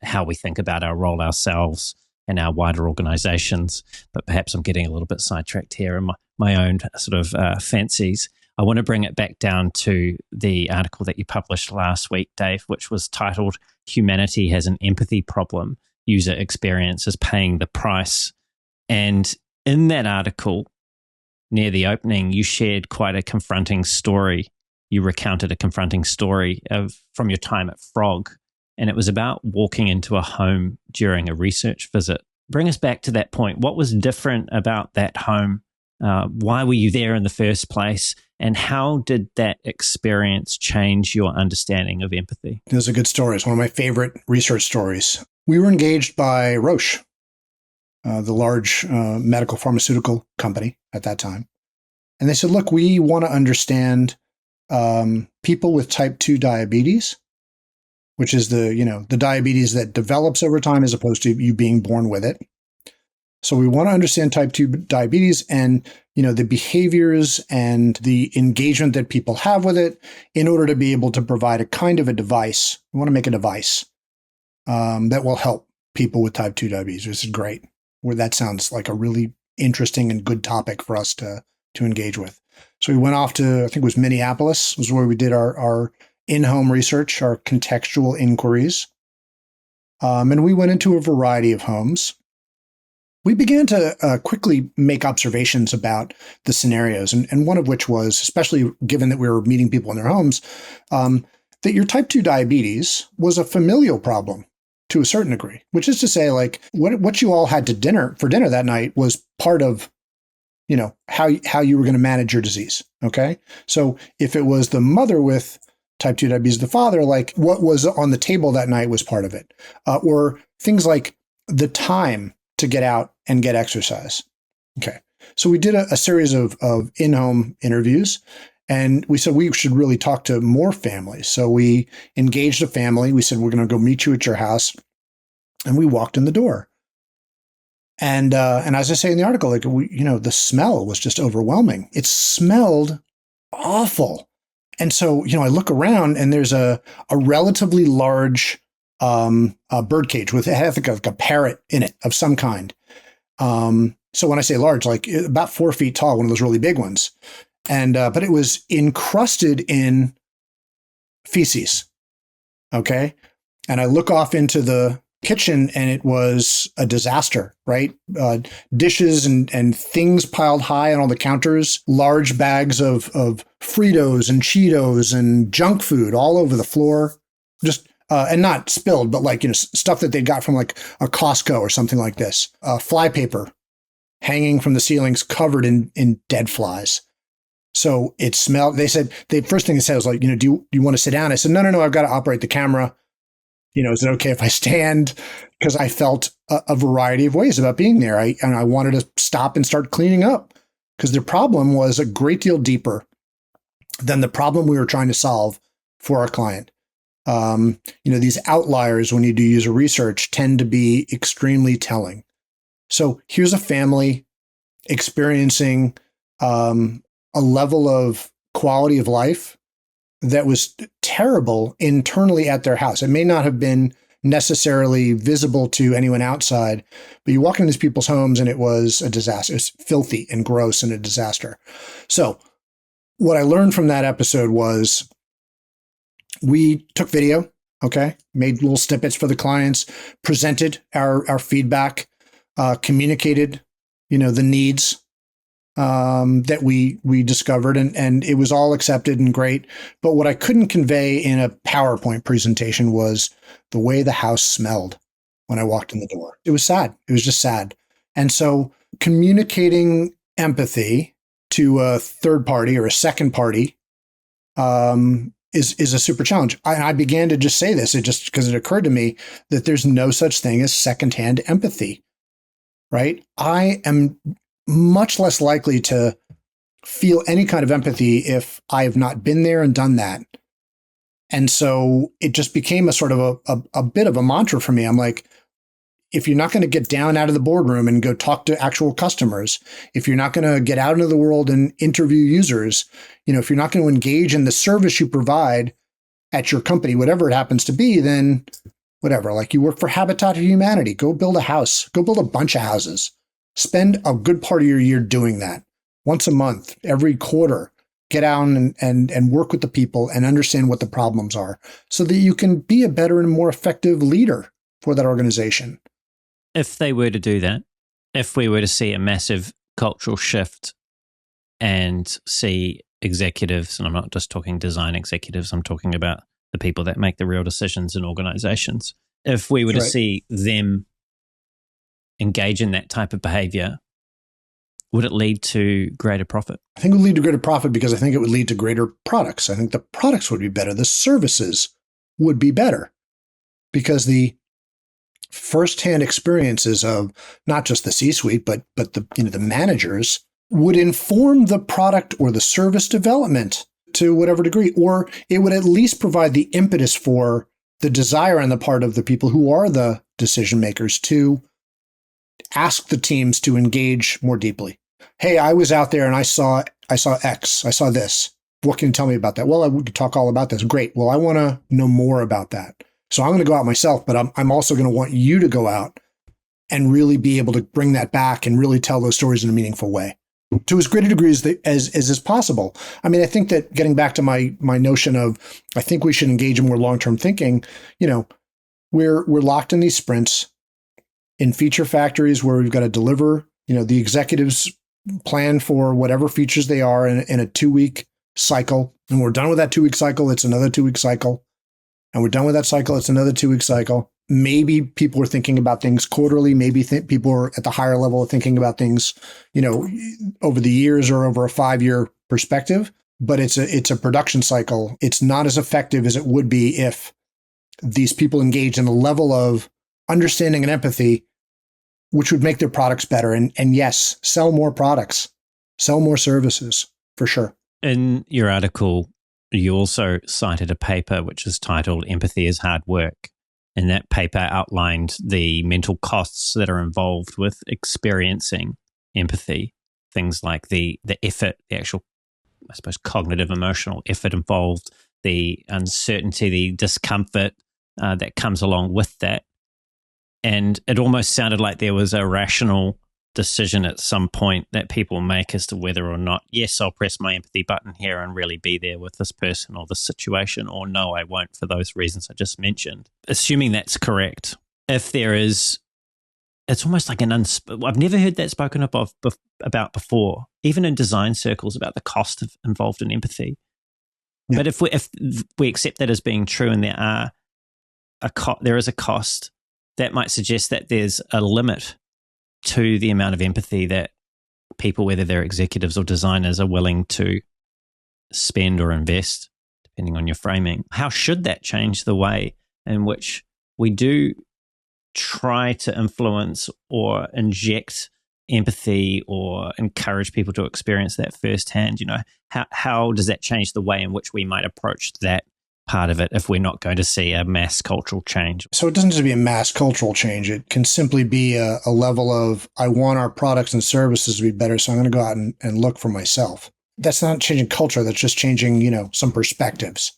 how we think about our role ourselves and our wider organizations. But perhaps I'm getting a little bit sidetracked here in my own sort of fancies. I want to bring it back down to the article that you published last week, Dave, which was titled "Humanity Has an Empathy Problem. User Experience is Paying the Price." And in that article, near the opening, you shared quite a confronting story. You recounted a confronting story from your time at Frog, and it was about walking into a home during a research visit. Bring us back to that point. What was different about that home? Why were you there in the first place? And how did that experience change your understanding of empathy? It was a good story. It's one of my favorite research stories. We were engaged by Roche, the large medical pharmaceutical company at that time. And they said, look, we want to understand people with type 2 diabetes, which is the diabetes that develops over time as opposed to you being born with it. So we want to understand type 2 diabetes and, the behaviors and the engagement that people have with it in order to be able to provide a kind of a device. We want to make a device that will help people with type 2 diabetes, which is great. Where that sounds like a really interesting and good topic for us to engage with. So we went off to, I think it was Minneapolis, was where we did our in-home research, our contextual inquiries. And we went into a variety of homes. We began to quickly make observations about the scenarios, and one of which was, especially given that we were meeting people in their homes, that your type 2 diabetes was a familial problem to a certain degree, which is to say, like, what you all had for dinner that night was part of, how you were going to manage your disease, okay? So if it was the mother with type 2 diabetes, the father, like, what was on the table that night was part of it. Or things like the time to get out and get exercise. Okay. So we did a series of in-home interviews, and we said we should really talk to more families. So we engaged a family. We said, we're going to go meet you at your house. And we walked in the door. And as I say in the article, like, the smell was just overwhelming. It smelled awful. And so, I look around and there's a relatively large bird cage with, I think, like a parrot in it of some kind. So when I say large, like about 4 feet tall, one of those really big ones. And, but it was encrusted in feces. Okay. And I look off into the kitchen and it was a disaster, right? Dishes and things piled high on all the counters, large bags of Fritos and Cheetos and junk food all over the floor. Just, and not spilled, but like, stuff that they got from like a Costco or something like this. Fly paper hanging from the ceilings covered in dead flies. So it smelled. They said, the first thing they said was like, do you want to sit down? I said, no, I've got to operate the camera. Is it okay if I stand? Because I felt a variety of ways about being there. And I wanted to stop and start cleaning up because the problem was a great deal deeper than the problem we were trying to solve for our client. These outliers, when you do user research, tend to be extremely telling. So here's a family experiencing a level of quality of life that was terrible internally at their house. It may not have been necessarily visible to anyone outside, but you walk into these people's homes and it was a disaster. It was filthy and gross and a disaster. So what I learned from that episode was we took video, okay, made little snippets for the clients, presented our feedback, communicated, the needs that we discovered, and it was all accepted and great. But what I couldn't convey in a PowerPoint presentation was the way the house smelled when I walked in the door. It was sad. It was just sad. And so communicating empathy to a third party or a second party is a super challenge. I began to just say this, just because it occurred to me that there's no such thing as secondhand empathy, right? I am much less likely to feel any kind of empathy if I have not been there and done that. And so it just became a sort of a bit of a mantra for me. I'm like, if you're not going to get down out of the boardroom and go talk to actual customers, if you're not going to get out into the world and interview users, if you're not going to engage in the service you provide at your company, whatever it happens to be, then whatever, like you work for Habitat for Humanity, go build a house, go build a bunch of houses. Spend a good part of your year doing that once a month, every quarter. Get out and work with the people and understand what the problems are so that you can be a better and more effective leader for that organization. If they were to do that, if we were to see a massive cultural shift and see executives, and I'm not just talking design executives, I'm talking about the people that make the real decisions in organizations. If we were to see them engage in that type of behavior, would it lead to greater profit? I think it would lead to greater profit because I think it would lead to greater products. I think the products would be better. The services would be better because the firsthand experiences of not just the C-suite, but the managers would inform the product or the service development to whatever degree, or it would at least provide the impetus for the desire on the part of the people who are the decision makers to ask the teams to engage more deeply. Hey, I was out there and I saw X. I saw this. What can you tell me about that? Well, we could talk all about this. Great. Well, I want to know more about that. So I'm going to go out myself, but I'm also going to want you to go out and really be able to bring that back and really tell those stories in a meaningful way to as great a degree as is possible. I mean, I think that getting back to my notion of, I think we should engage in more long-term thinking. We're locked in these sprints in feature factories where we've got to deliver, the executives plan for whatever features they are in a 2-week cycle. And we're done with that 2-week cycle. It's another 2-week cycle. And we're done with that cycle. It's another 2-week cycle. Maybe people are thinking about things quarterly. Maybe people are at the higher level of thinking about things, over the years or over a 5-year perspective. But it's a production cycle. It's not as effective as it would be if these people engaged in a level of understanding and empathy, which would make their products better. And yes, sell more products, sell more services, for sure. In your article, you also cited a paper which is titled Empathy is Hard Work. And that paper outlined the mental costs that are involved with experiencing empathy, things like the effort, the actual, I suppose, cognitive, emotional effort involved, the uncertainty, the discomfort that comes along with that. And it almost sounded like there was a rational decision at some point that people make as to whether or not, yes, I'll press my empathy button here and really be there with this person or this situation, or no, I won't for those reasons I just mentioned. Assuming that's correct, if there is, it's almost like I've never heard that spoken about before, even in design circles, about the cost involved in empathy. Yeah. But if we accept that as being true and there is a cost, that might suggest that there's a limit to the amount of empathy that people, whether they're executives or designers, are willing to spend or invest, depending on your framing. How should that change the way in which we do try to influence or inject empathy or encourage people to experience that firsthand? How does that change the way in which we might approach that part of it if we're not going to see a mass cultural change? So it doesn't have to be a mass cultural change. It can simply be a level of, I want our products and services to be better, so I'm going to go out and look for myself. That's not changing culture. That's just changing, some perspectives,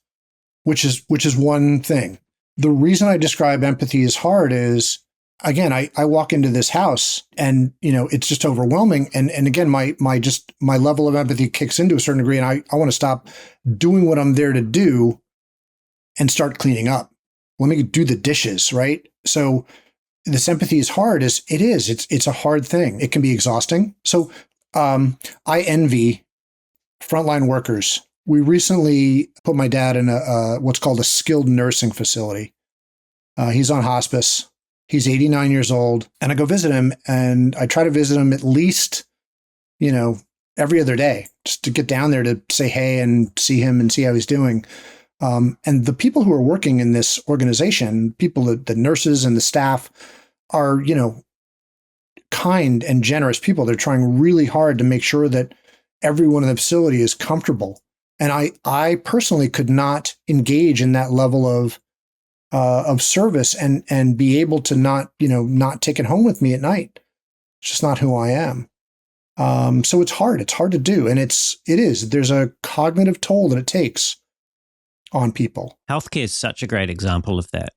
which is one thing. The reason I describe empathy as hard is, again, I walk into this house and, it's just overwhelming. And again, my level of empathy kicks into a certain degree, and I want to stop doing what I'm there to do and start cleaning up. Let me do the dishes, right? So this empathy is hard. It's a hard thing. It can be exhausting. So I envy frontline workers. We recently put my dad in what's called a skilled nursing facility. He's on hospice. He's 89 years old. And I go visit him, and I try to visit him at least, every other day, just to get down there to say hey and see him and see how he's doing. And the people who are working in this organization, the nurses and the staff are, kind and generous people. They're trying really hard to make sure that everyone in the facility is comfortable. And I personally could not engage in that level of service and be able to not take it home with me at night. It's just not who I am. So it's hard. It's hard to do. And it is. There's a cognitive toll that it takes on people. Healthcare is such a great example of that.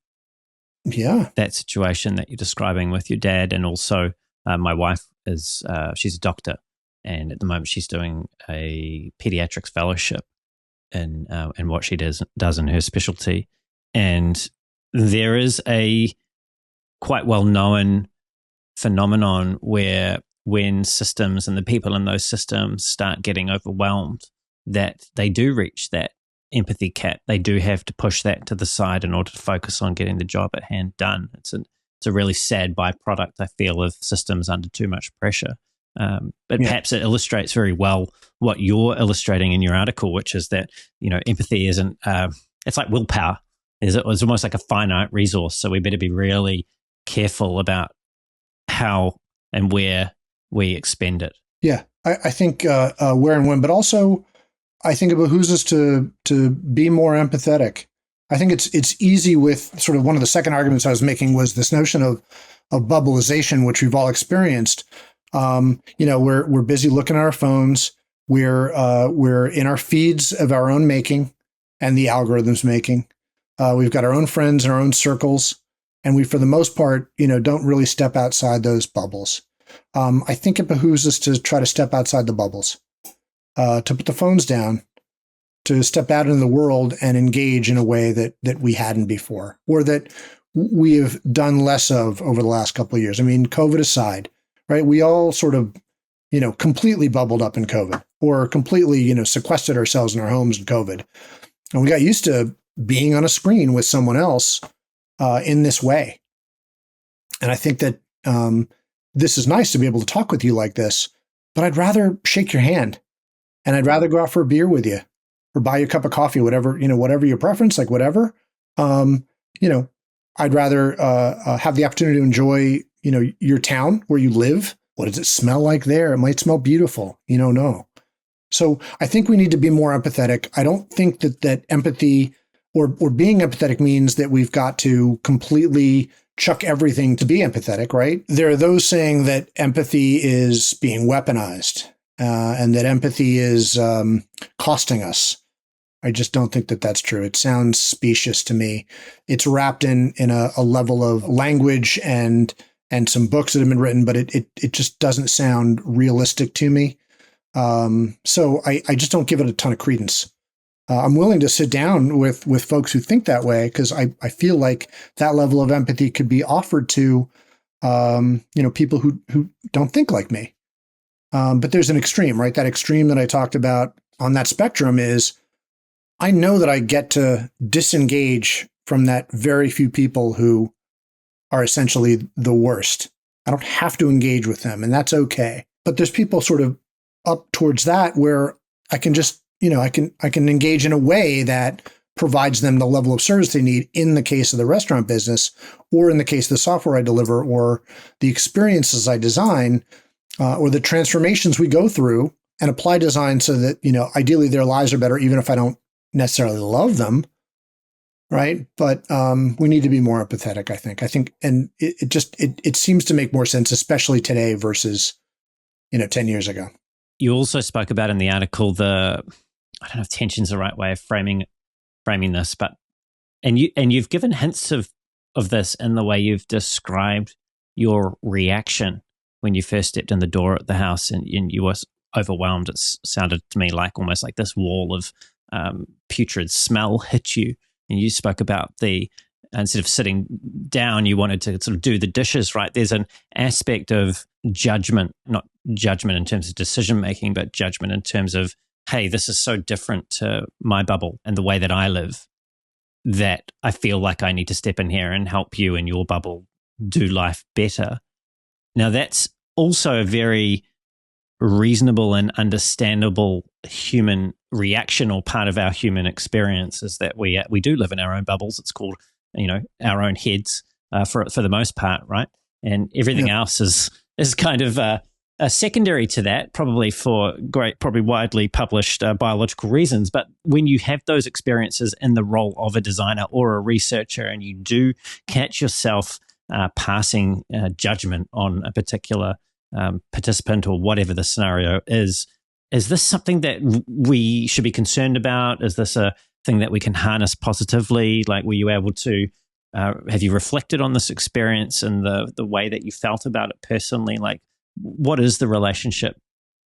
Yeah. That situation that you're describing with your dad. And also my wife she's a doctor. And at the moment she's doing a pediatrics fellowship in what she does in her specialty. And there is a quite well-known phenomenon where when systems and the people in those systems start getting overwhelmed, that they do reach that empathy cap. They do have to push that to the side in order to focus on getting the job at hand done. It's a really sad byproduct, I feel, of systems under too much pressure. But perhaps it illustrates very well what you're illustrating in your article, which is that, empathy isn't, it's like willpower. It's almost like a finite resource. So we better be really careful about how and where we expend it. Yeah, I think where and when, but also I think it behooves us to be more empathetic. I think it's easy with sort of one of the second arguments I was making was this notion of bubbleization, which we've all experienced. We're busy looking at our phones. We're in our feeds of our own making and the algorithms making. We've got our own friends and our own circles, and we, for the most part, don't really step outside those bubbles. I think it behooves us to try to step outside the bubbles, to put the phones down, to step out into the world and engage in a way that we hadn't before, or that we have done less of over the last couple of years. I mean, COVID aside, right? We all sort of, completely bubbled up in COVID, or completely, sequestered ourselves in our homes in COVID. And we got used to being on a screen with someone else in this way. And I think that this is nice to be able to talk with you like this, but I'd rather shake your hand, and I'd rather go out for a beer with you or buy you a cup of coffee, whatever your preference, like whatever. I'd rather have the opportunity to enjoy, your town where you live. What does it smell like there? It might smell beautiful. No. So I think we need to be more empathetic. I don't think that empathy or being empathetic means that we've got to completely chuck everything to be empathetic, right? There are those saying that empathy is being weaponized and that empathy is costing us. I just don't think that that's true. It sounds specious to me. It's wrapped in a level of language and some books that have been written, but it just doesn't sound realistic to me. So I just don't give it a ton of credence. I'm willing to sit down with folks who think that way, because I feel like that level of empathy could be offered to people who don't think like me. But there's an extreme, right? That extreme that I talked about on that spectrum is, I know that I get to disengage from that very few people who are essentially the worst. I don't have to engage with them, and that's okay. But there's people sort of up towards that where I can just I can engage in a way that provides them the level of service they need in the case of the restaurant business, or in the case of the software I deliver, or the experiences I design, or the transformations we go through, and apply design so that, ideally their lives are better, even if I don't necessarily love them. Right. But we need to be more empathetic, I think, and it seems to make more sense, especially today versus, 10 years ago. You also spoke about in the article I don't know if tension's the right way of framing this, but you've given hints of this in the way you've described your reaction when you first stepped in the door at the house and you were overwhelmed. It sounded to me like almost like this wall of putrid smell hit you, and you spoke about instead of sitting down, you wanted to sort of do the dishes, right? There's an aspect of judgment, not judgment in terms of decision making, but judgment in terms of, hey, this is so different to my bubble and the way that I live that I feel like I need to step in here and help you in your bubble do life better. Now, that's also a very reasonable and understandable human reaction, or part of our human experience is that we do live in our own bubbles. It's called, our own heads for the most part, right? And everything else is kind of secondary to that, probably widely published biological reasons. But when you have those experiences in the role of a designer or a researcher, and you do catch yourself passing judgment on a particular participant or whatever the scenario is this something that we should be concerned about? Is this a thing that we can harness positively? Like, were you able to, have you reflected on this experience and the way that you felt about it personally? Like, what is the relationship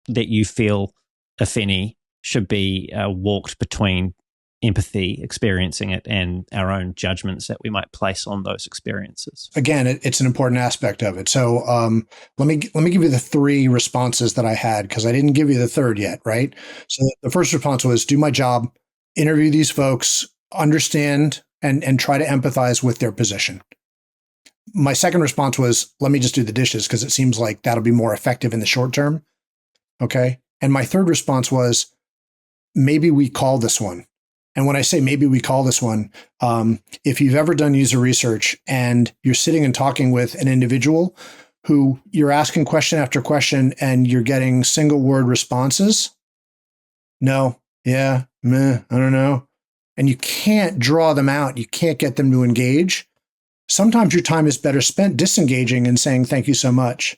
that you feel, if any, should be walked between empathy, experiencing it, and our own judgments that we might place on those experiences? Again, it's an important aspect of it. So let me give you the three responses that I had, because I didn't give you the third yet, right? So the first response was do my job, interview these folks, understand and try to empathize with their position. My second response was, let me just do the dishes because it seems like that'll be more effective in the short term. Okay. And my third response was, maybe we call this one. And when I say maybe we call this one, if you've ever done user research and you're sitting and talking with an individual who you're asking question after question and you're getting single word responses, no, yeah, meh, I don't know. And you can't draw them out. You can't get them to engage. Sometimes your time is better spent disengaging and saying, thank you so much.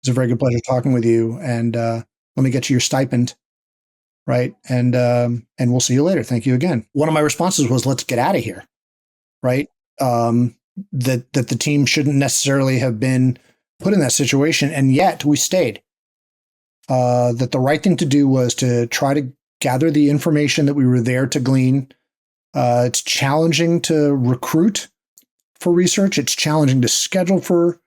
It's a very good pleasure talking with you. And let me get you your stipend. Right. And we'll see you later. Thank you again. One of my responses was, let's get out of here. Right. That the team shouldn't necessarily have been put in that situation. And yet we stayed. That the right thing to do was to try to gather the information that we were there to glean. It's challenging to recruit for research. It's challenging to schedule for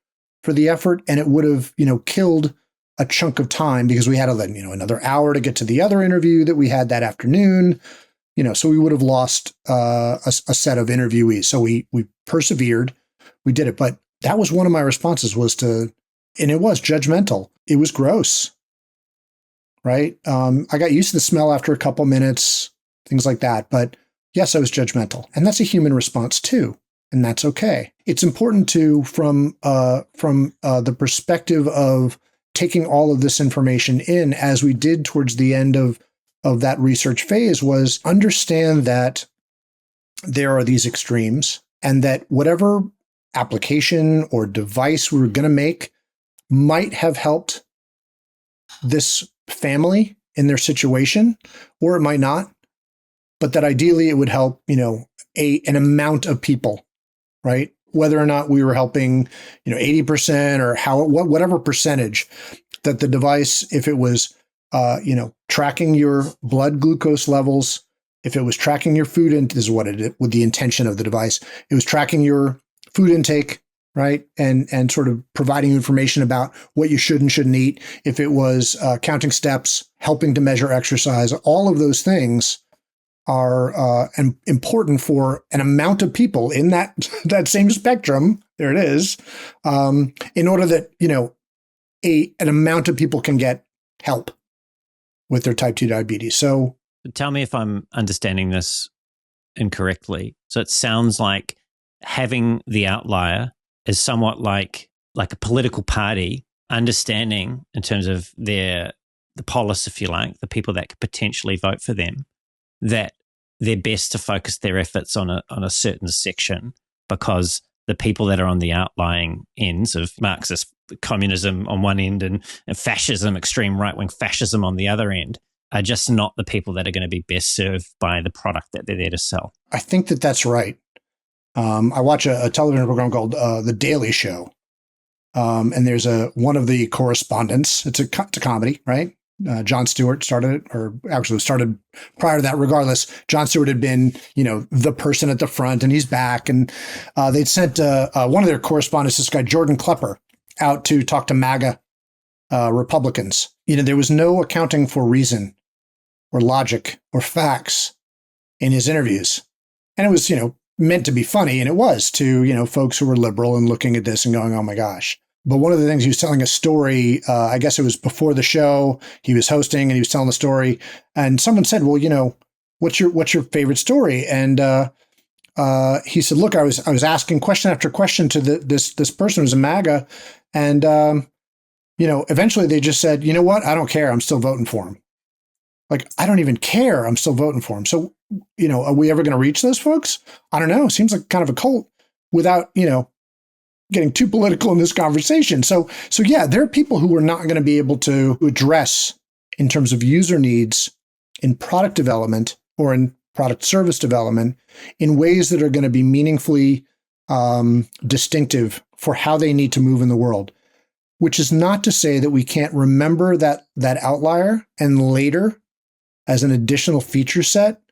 the effort. And it would have, killed a chunk of time because we had another hour to get to the other interview that we had that afternoon, so we would have lost a set of interviewees. So we persevered, we did it. But that was one of my responses and it was judgmental. It was gross, right? I got used to the smell after a couple minutes, things like that. But yes, I was judgmental, and that's a human response too. And that's okay. It's important to, from the perspective of taking all of this information in, as we did towards the end of that research phase, was understand that there are these extremes, and that whatever application or device we were going to make might have helped this family in their situation, or it might not, but that ideally it would help, an amount of people, right? Whether or not we were helping, 80% or whatever percentage, that the device, if it was, tracking your blood glucose levels, if it was tracking your food, and this is what with the intention of the device, it was tracking your food intake, right? And sort of providing information about what you should and shouldn't eat. If it was counting steps, helping to measure exercise, all of those things are important for an amount of people in that same spectrum. There it is. In order that, an amount of people can get help with their type 2 diabetes. So Tell me if I'm understanding this incorrectly. So it sounds like having the outlier is somewhat like a political party understanding in terms of the polis, if you like, the people that could potentially vote for them, that they're best to focus their efforts on a certain section, because the people that are on the outlying ends of Marxist communism on one end and fascism, extreme right-wing fascism on the other end, are just not the people that are going to be best served by the product that they're there to sell. I think that that's right. I watch a television program called The Daily Show. And there's one of the correspondents. It's a comedy, right? Jon Stewart started it, or actually started prior to that. Regardless, Jon Stewart had been, the person at the front, and he's back. And they'd sent one of their correspondents, this guy Jordan Klepper, out to talk to MAGA Republicans. There was no accounting for reason or logic or facts in his interviews, and it was, meant to be funny, and it was to, folks who were liberal and looking at this and going, "Oh my gosh." But one of the things, he was telling a story, I guess it was before the show, he was hosting and he was telling the story, and someone said, "Well, what's your favorite story?" And he said, "Look, I was asking question after question to this person who's a MAGA, and eventually they just said, 'You know what? I don't care. I'm still voting for him.'" Like, I don't even care. I'm still voting for him. So, are we ever going to reach those folks? I don't know. It seems like kind of a cult without, getting too political in this conversation. So yeah, there are people who are not going to be able to address in terms of user needs in product development or in product service development in ways that are going to be meaningfully distinctive for how they need to move in the world, which is not to say that we can't remember that outlier and later, as an additional feature set,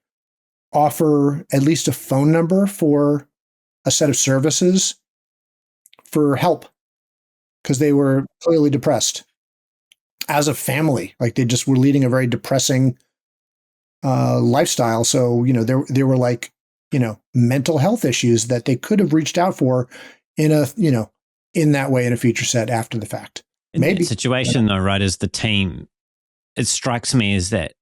offer at least a phone number for a set of services for help, because they were clearly depressed as a family. Like, they just were leading a very depressing lifestyle. So, there were like, mental health issues that they could have reached out for in that way in a feature set after the fact. In that situation though, right, as the team, it strikes me as that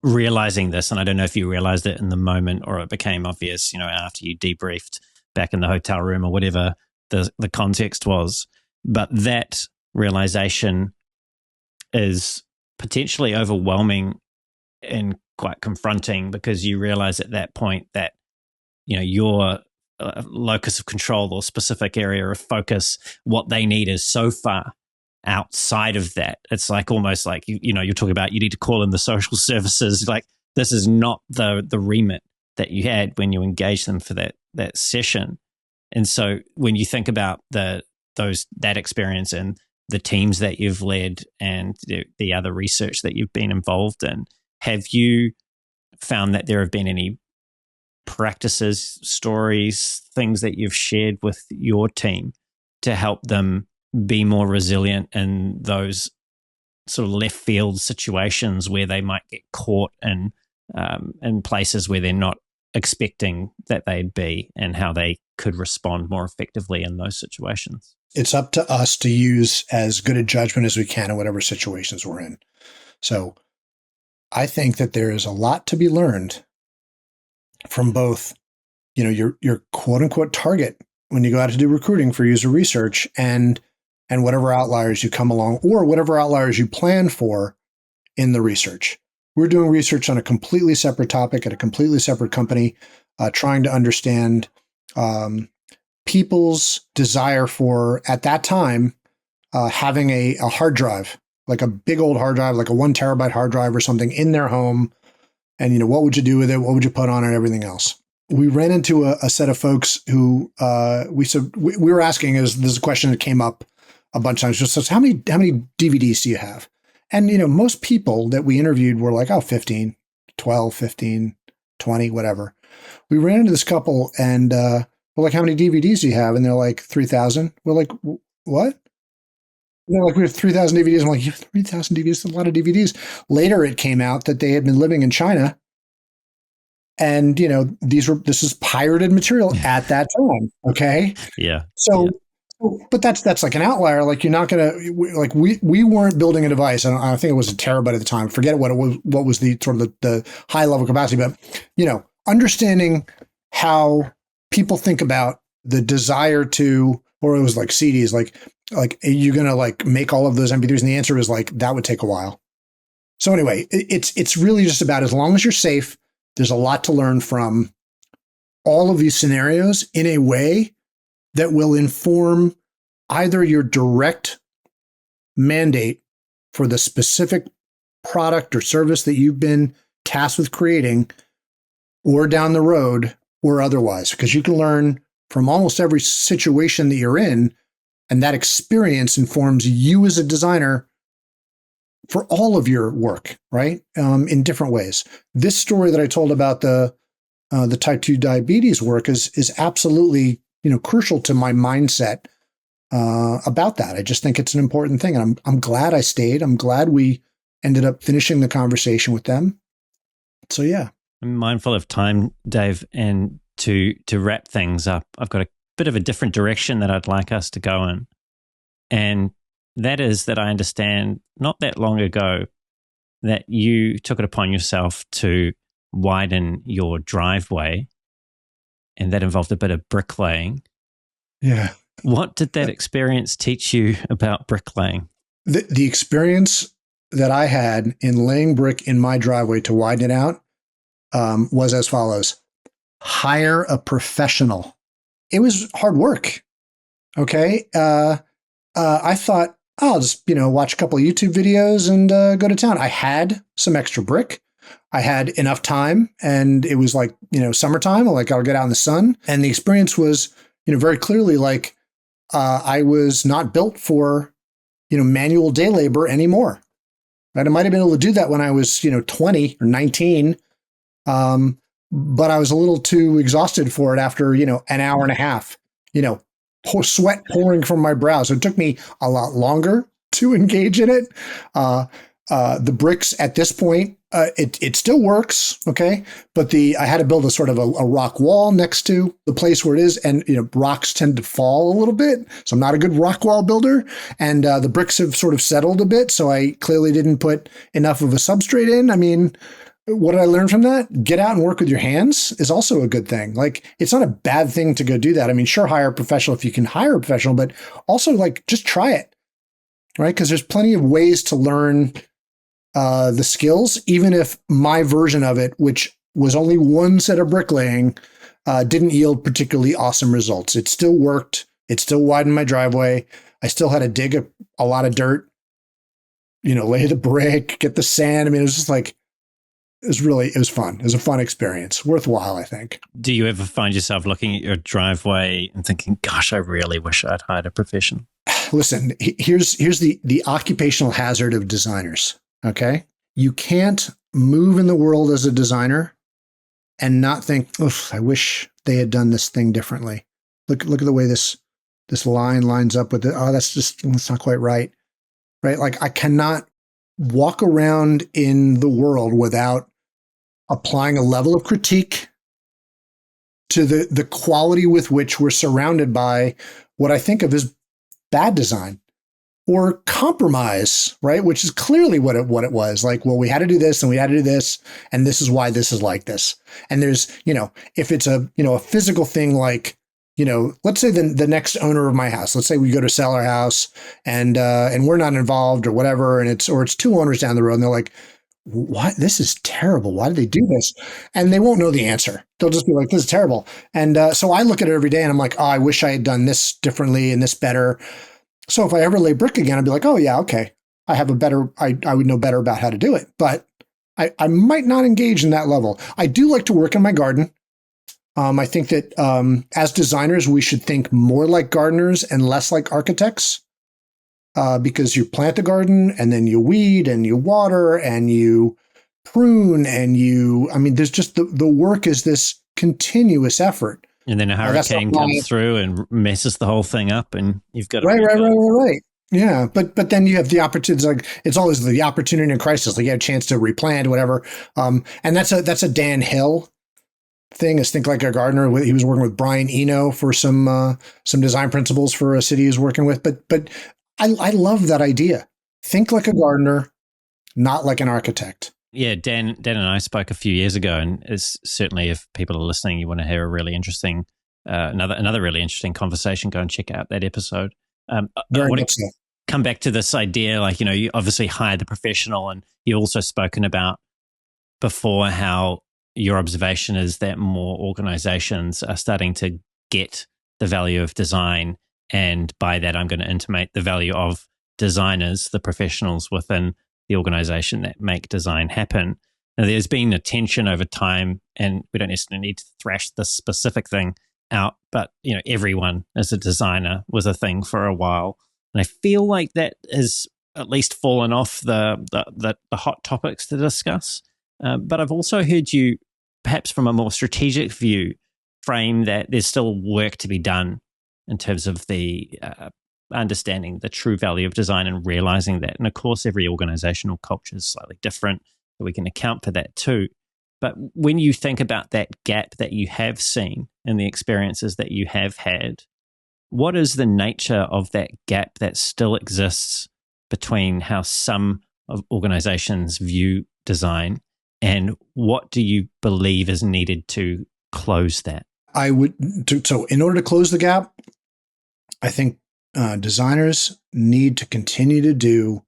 realizing this, and I don't know if you realized it in the moment or it became obvious, after you debriefed back in the hotel room or whatever the context was, but that realization is potentially overwhelming and quite confronting, because you realize at that point that, your locus of control or specific area of focus, what they need is so far outside of that. It's like almost like, you're talking about you need to call in the social services. Like, this is not the remit that you had when you engaged them for that session. And so when you think about that experience and the teams that you've led and the other research that you've been involved in, have you found that there have been any practices, stories, things that you've shared with your team to help them be more resilient in those sort of left field situations where they might get caught in places where they're not expecting that they'd be, and how they could respond more effectively in those situations? It's up to us to use as good a judgment as we can in whatever situations we're in. So I think that there is a lot to be learned from both, your quote unquote target when you go out to do recruiting for user research, and whatever outliers you come along, or whatever outliers you plan for in the research. We're doing research on a completely separate topic at a completely separate company, trying to understand people's desire for, at that time, having a hard drive, like a big old hard drive, like a 1 terabyte hard drive or something in their home. And, what would you do with it? What would you put on it? And everything else. We ran into a set of folks who we were asking, there's a question that came up a bunch of times, just says, how many DVDs do you have? And, most people that we interviewed were like, 15, 12, 15, 20, whatever. We ran into this couple and we're like, how many DVDs do you have? And they're like, 3,000. We're like, what? And they're like, we have 3,000 DVDs. I'm like, you have 3,000 DVDs? That's a lot of DVDs. Later, it came out that they had been living in China. And, this is pirated material at that time. Okay. Yeah. So But that's like an outlier. Like you're not gonna like we weren't building a device. I think it was a terabyte at the time. Forget what it was. What was the sort of the high level capacity? But understanding how people think about the desire to, or it was like CDs. Like are you gonna like make all of those MP3s? And the answer is like that would take a while. So anyway, it's really just about, as long as you're safe, there's a lot to learn from all of these scenarios in a way that will inform either your direct mandate for the specific product or service that you've been tasked with creating, or down the road, or otherwise, because you can learn from almost every situation that you're in, and that experience informs you as a designer for all of your work, right? In different ways. This story that I told about the type 2 diabetes work is absolutely crucial to my mindset about that. I just think it's an important thing, and I'm glad I stayed. I'm glad we ended up finishing the conversation with them. So yeah, I'm mindful of time, Dave, and to wrap things up, I've got a bit of a different direction that I'd like us to go in, and that is that I understand not that long ago that you took it upon yourself to widen your driveway, and that involved a bit of bricklaying. Yeah. What did that experience teach you about bricklaying? The experience that I had in laying brick in my driveway to widen it out was as follows: hire a professional. It was hard work. Okay. I thought, I'll just, watch a couple of YouTube videos and go to town. I had some extra brick. I had enough time, and it was like, summertime, like I'll get out in the sun. And the experience was, very clearly like I was not built for, manual day labor anymore. Right? I might have been able to do that when I was, 20 or 19. But I was a little too exhausted for it after, an hour and a half, sweat pouring from my brow. So it took me a lot longer to engage in it. The bricks at this point, it still works, okay? But I had to build a sort of a rock wall next to the place where it is, and rocks tend to fall a little bit, so I'm not a good rock wall builder. And the bricks have sort of settled a bit, so I clearly didn't put enough of a substrate in. I mean, what did I learn from that? Get out and work with your hands is also a good thing. Like, it's not a bad thing to go do that. I mean, sure, hire a professional if you can hire a professional, but also like just try it, right? Because there's plenty of ways to learn the skills, even if my version of it, which was only one set of bricklaying, didn't yield particularly awesome results. It still worked. It still widened my driveway. I still had to dig a lot of dirt, lay the brick, get the sand. I mean, it was just like, it was fun. It was a fun experience. Worthwhile, I think. Do you ever find yourself looking at your driveway and thinking, gosh, I really wish I'd hired a professional? Listen, here's the occupational hazard of designers. Okay. You can't move in the world as a designer and not think, oof, I wish they had done this thing differently. Look at the way this line lines up with it. Oh, that's not quite right. Right. Like, I cannot walk around in the world without applying a level of critique to the quality with which we're surrounded by what I think of as bad design. Or compromise, right? Which is clearly what it was. Like, well, we had to do this and we had to do this, and this is why this is like this. And there's, if it's a physical thing, like, let's say the next owner of my house, let's say we go to sell our house and we're not involved or whatever, and it's two owners down the road, and they're like, what? This is terrible. Why did they do this? And they won't know the answer. They'll just be like, this is terrible. And so I look at it every day and I'm like, oh, I wish I had done this differently and this better. So if I ever lay brick again, I'd be like, oh yeah, okay. I would know better about how to do it, but I might not engage in that level. I do like to work in my garden. I think that as designers, we should think more like gardeners and less like architects, because you plant the garden and then you weed and you water and you prune and there's just the work is this continuous effort. And then a hurricane comes through and messes the whole thing up, and you've got to right. Yeah, but then you have the opportunity. Like, it's always the opportunity in crisis. Like, you have a chance to replant, whatever. And that's a Dan Hill thing is Think Like a Gardener. He was working with Brian Eno for some design principles for a city he's working with. But I love that idea. Think like a gardener, not like an architect. Yeah, Dan and I spoke a few years ago, and it's certainly, if people are listening, you want to hear a really interesting, another really interesting conversation, go and check out that episode. I Very want much to so. come back to this idea, like, you obviously hire the professional, and you've also spoken about before how your observation is that more organizations are starting to get the value of design. And by that, I'm going to intimate the value of designers, the professionals within the organization that make design happen. Now, there's been a tension over time, and we don't necessarily need to thrash this specific thing out, but everyone as a designer was a thing for a while. And I feel like that has at least fallen off the hot topics to discuss. But I've also heard you, perhaps from a more strategic view, frame that there's still work to be done in terms of the understanding the true value of design and realizing that. And of course, every organizational culture is slightly different, but we can account for that too. But when you think about that gap that you have seen and the experiences that you have had, what is the nature of that gap that still exists between how some of organizations view design, and what do you believe is needed to close that? So in order to close the gap, I think designers need to continue to do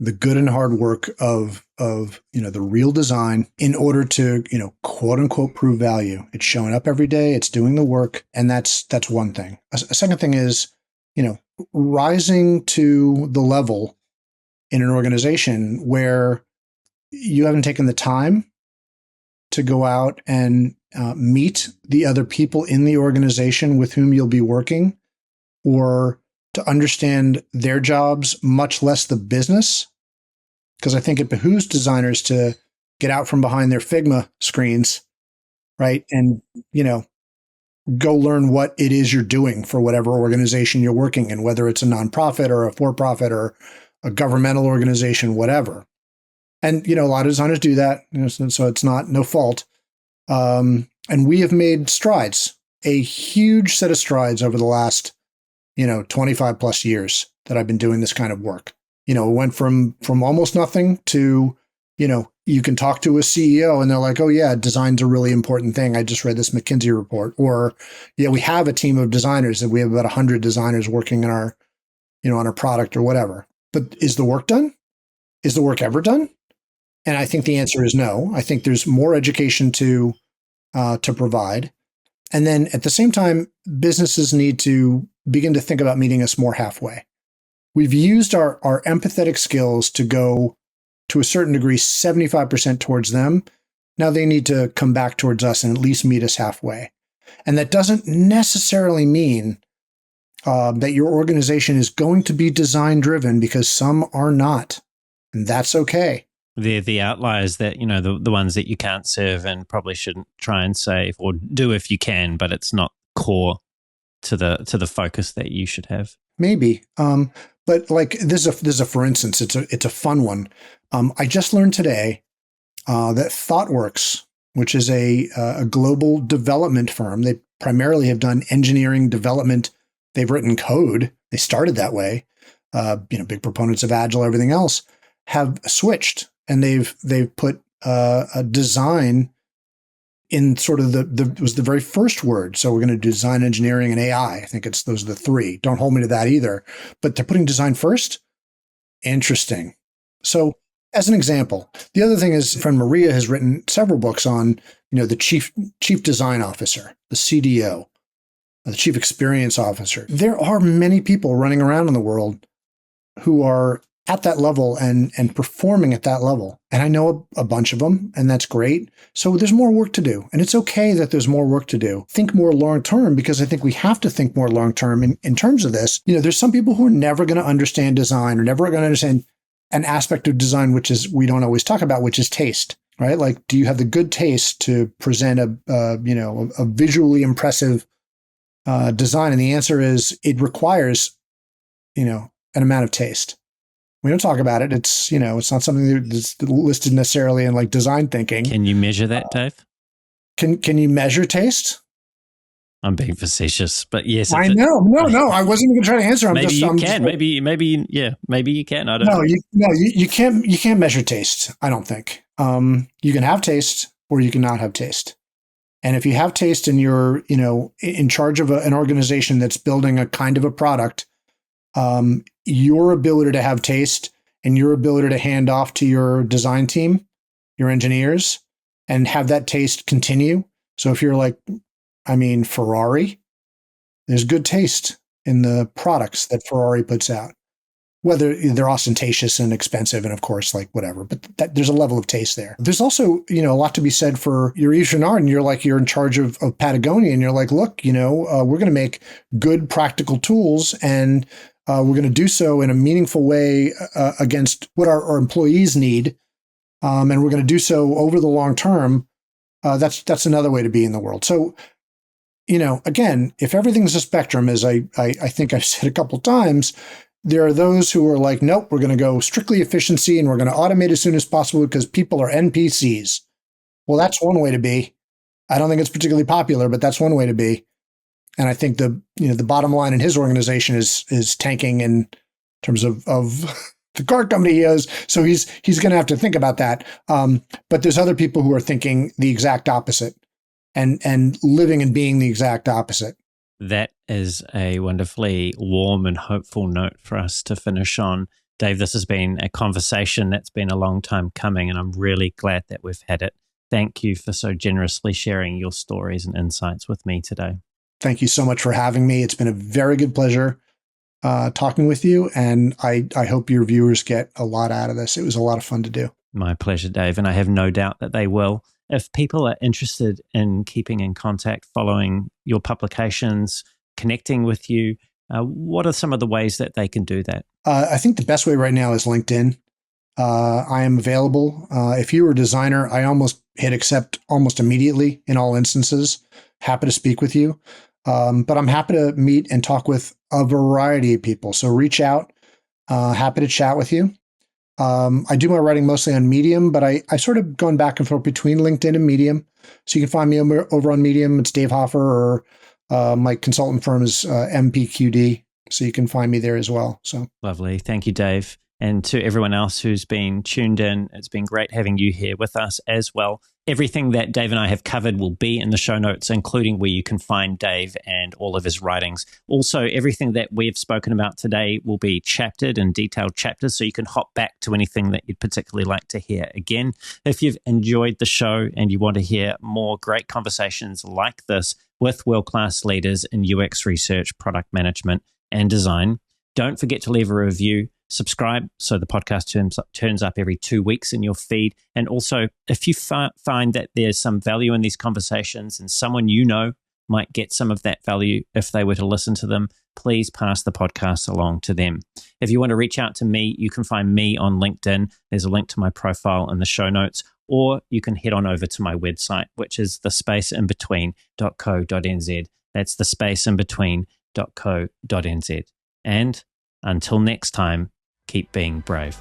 the good and hard work of the real design in order to quote unquote prove value. It's showing up every day, it's doing the work, and that's one thing. A second thing is rising to the level in an organization where you haven't taken the time to go out and meet the other people in the organization with whom you'll be working, or to understand their jobs, much less the business. Because I think it behooves designers to get out from behind their Figma screens, right? And, go learn what it is you're doing for whatever organization you're working in, whether it's a nonprofit or a for-profit or a governmental organization, whatever. And, a lot of designers do that, so it's no fault. And we have made strides, a huge set of strides over the last 25 plus years that I've been doing this kind of work. It went from almost nothing to, you can talk to a CEO and they're like, oh yeah, design's a really important thing. I just read this McKinsey report. Or, yeah, we have a team of designers, and we have about 100 designers working in our, on our product or whatever. But is the work done? Is the work ever done? And I think the answer is no. I think there's more education to provide. And then at the same time, businesses need to begin to think about meeting us more halfway. We've used our empathetic skills to go, to a certain degree, 75% towards them. Now they need to come back towards us and at least meet us halfway. And that doesn't necessarily mean that your organization is going to be design driven, because some are not. And that's okay. They're the outliers that, the ones that you can't serve and probably shouldn't try and save, or do if you can, but it's not core to the focus that you should have. Maybe. But like this is a for instance, it's a fun one. I just learned today that ThoughtWorks, which is a global development firm, they primarily have done engineering development. They've written code. They started that way. Big proponents of Agile, everything else, have switched, and they've put a design in sort of it was the very first word. So we're going to do design, engineering, and AI. I think those are the three. Don't hold me to that either. But they're putting design first. Interesting. So as an example, the other thing is, friend Maria has written several books on, the chief design officer, the CDO, the chief experience officer. There are many people running around in the world who are at that level and performing at that level. And I know a bunch of them, and that's great. So there's more work to do. And it's okay that there's more work to do. Think more long-term, because I think we have to think more long-term in terms of this. There's some people who are never going to understand design, or never going to understand an aspect of design, which is, we don't always talk about, which is taste, right? Like, do you have the good taste to present a visually impressive design? And the answer is, it requires, an amount of taste. We don't talk about it. It's, it's not something that's listed necessarily in like design thinking. Can you measure that, Dave? Can you measure taste? I'm being facetious, but yes. I know. No. I wasn't even trying to answer. Maybe you can. Maybe you can. I don't know. You can't. You can't measure taste. I don't think. You can have taste, or you can not have taste. And if you have taste and you're, in charge of an organization that's building a kind of a product, your ability to have taste and your ability to hand off to your design team, your engineers, and have that taste continue. So if you're like, Ferrari, there's good taste in the products that Ferrari puts out, whether they're ostentatious and expensive and of course, like whatever, but there's a level of taste there. There's also, a lot to be said for your Yves Renard, and you're in charge of Patagonia, and you're like, look, we're going to make good practical tools, and we're going to do so in a meaningful way against what our employees need. And we're going to do so over the long term. That's another way to be in the world. So, again, if everything's a spectrum, as I think I've said a couple of times, there are those who are like, nope, we're going to go strictly efficiency and we're going to automate as soon as possible because people are NPCs. Well, that's one way to be. I don't think it's particularly popular, but that's one way to be. And I think the bottom line in his organization is tanking in terms of the car company he owns. So he's going to have to think about that. But there's other people who are thinking the exact opposite and living and being the exact opposite. That is a wonderfully warm and hopeful note for us to finish on. Dave, this has been a conversation that's been a long time coming, and I'm really glad that we've had it. Thank you for so generously sharing your stories and insights with me today. Thank you so much for having me. It's been a very good pleasure talking with you, and I hope your viewers get a lot out of this. It was a lot of fun to do. My pleasure, Dave, and I have no doubt that they will. If people are interested in keeping in contact, following your publications, connecting with you, what are some of the ways that they can do that? I think the best way right now is LinkedIn. I am available. If you were a designer, I almost hit accept almost immediately in all instances. Happy to speak with you. But I'm happy to meet and talk with a variety of people. So reach out. Happy to chat with you. I do my writing mostly on Medium, but I sort of gone back and forth between LinkedIn and Medium. So you can find me over on Medium. It's Dave Hoffer, or my consultant firm is MPQD. So you can find me there as well. So lovely. Thank you, Dave. And to everyone else who's been tuned in, it's been great having you here with us as well. Everything that Dave and I have covered will be in the show notes, including where you can find Dave and all of his writings. Also, everything that we've spoken about today will be chaptered in detailed chapters, so you can hop back to anything that you'd particularly like to hear again. If you've enjoyed the show and you want to hear more great conversations like this with world-class leaders in UX research, product management, and design, don't forget to leave a review. Subscribe so the podcast turns up every 2 weeks in your feed. And also, if you find that there's some value in these conversations and someone you know might get some of that value if they were to listen to them, please pass the podcast along to them. If you want to reach out to me, you can find me on LinkedIn. There's a link to my profile in the show notes, or you can head on over to my website, which is thespaceinbetween.co.nz. That's thespaceinbetween.co.nz. And until next time, keep being brave.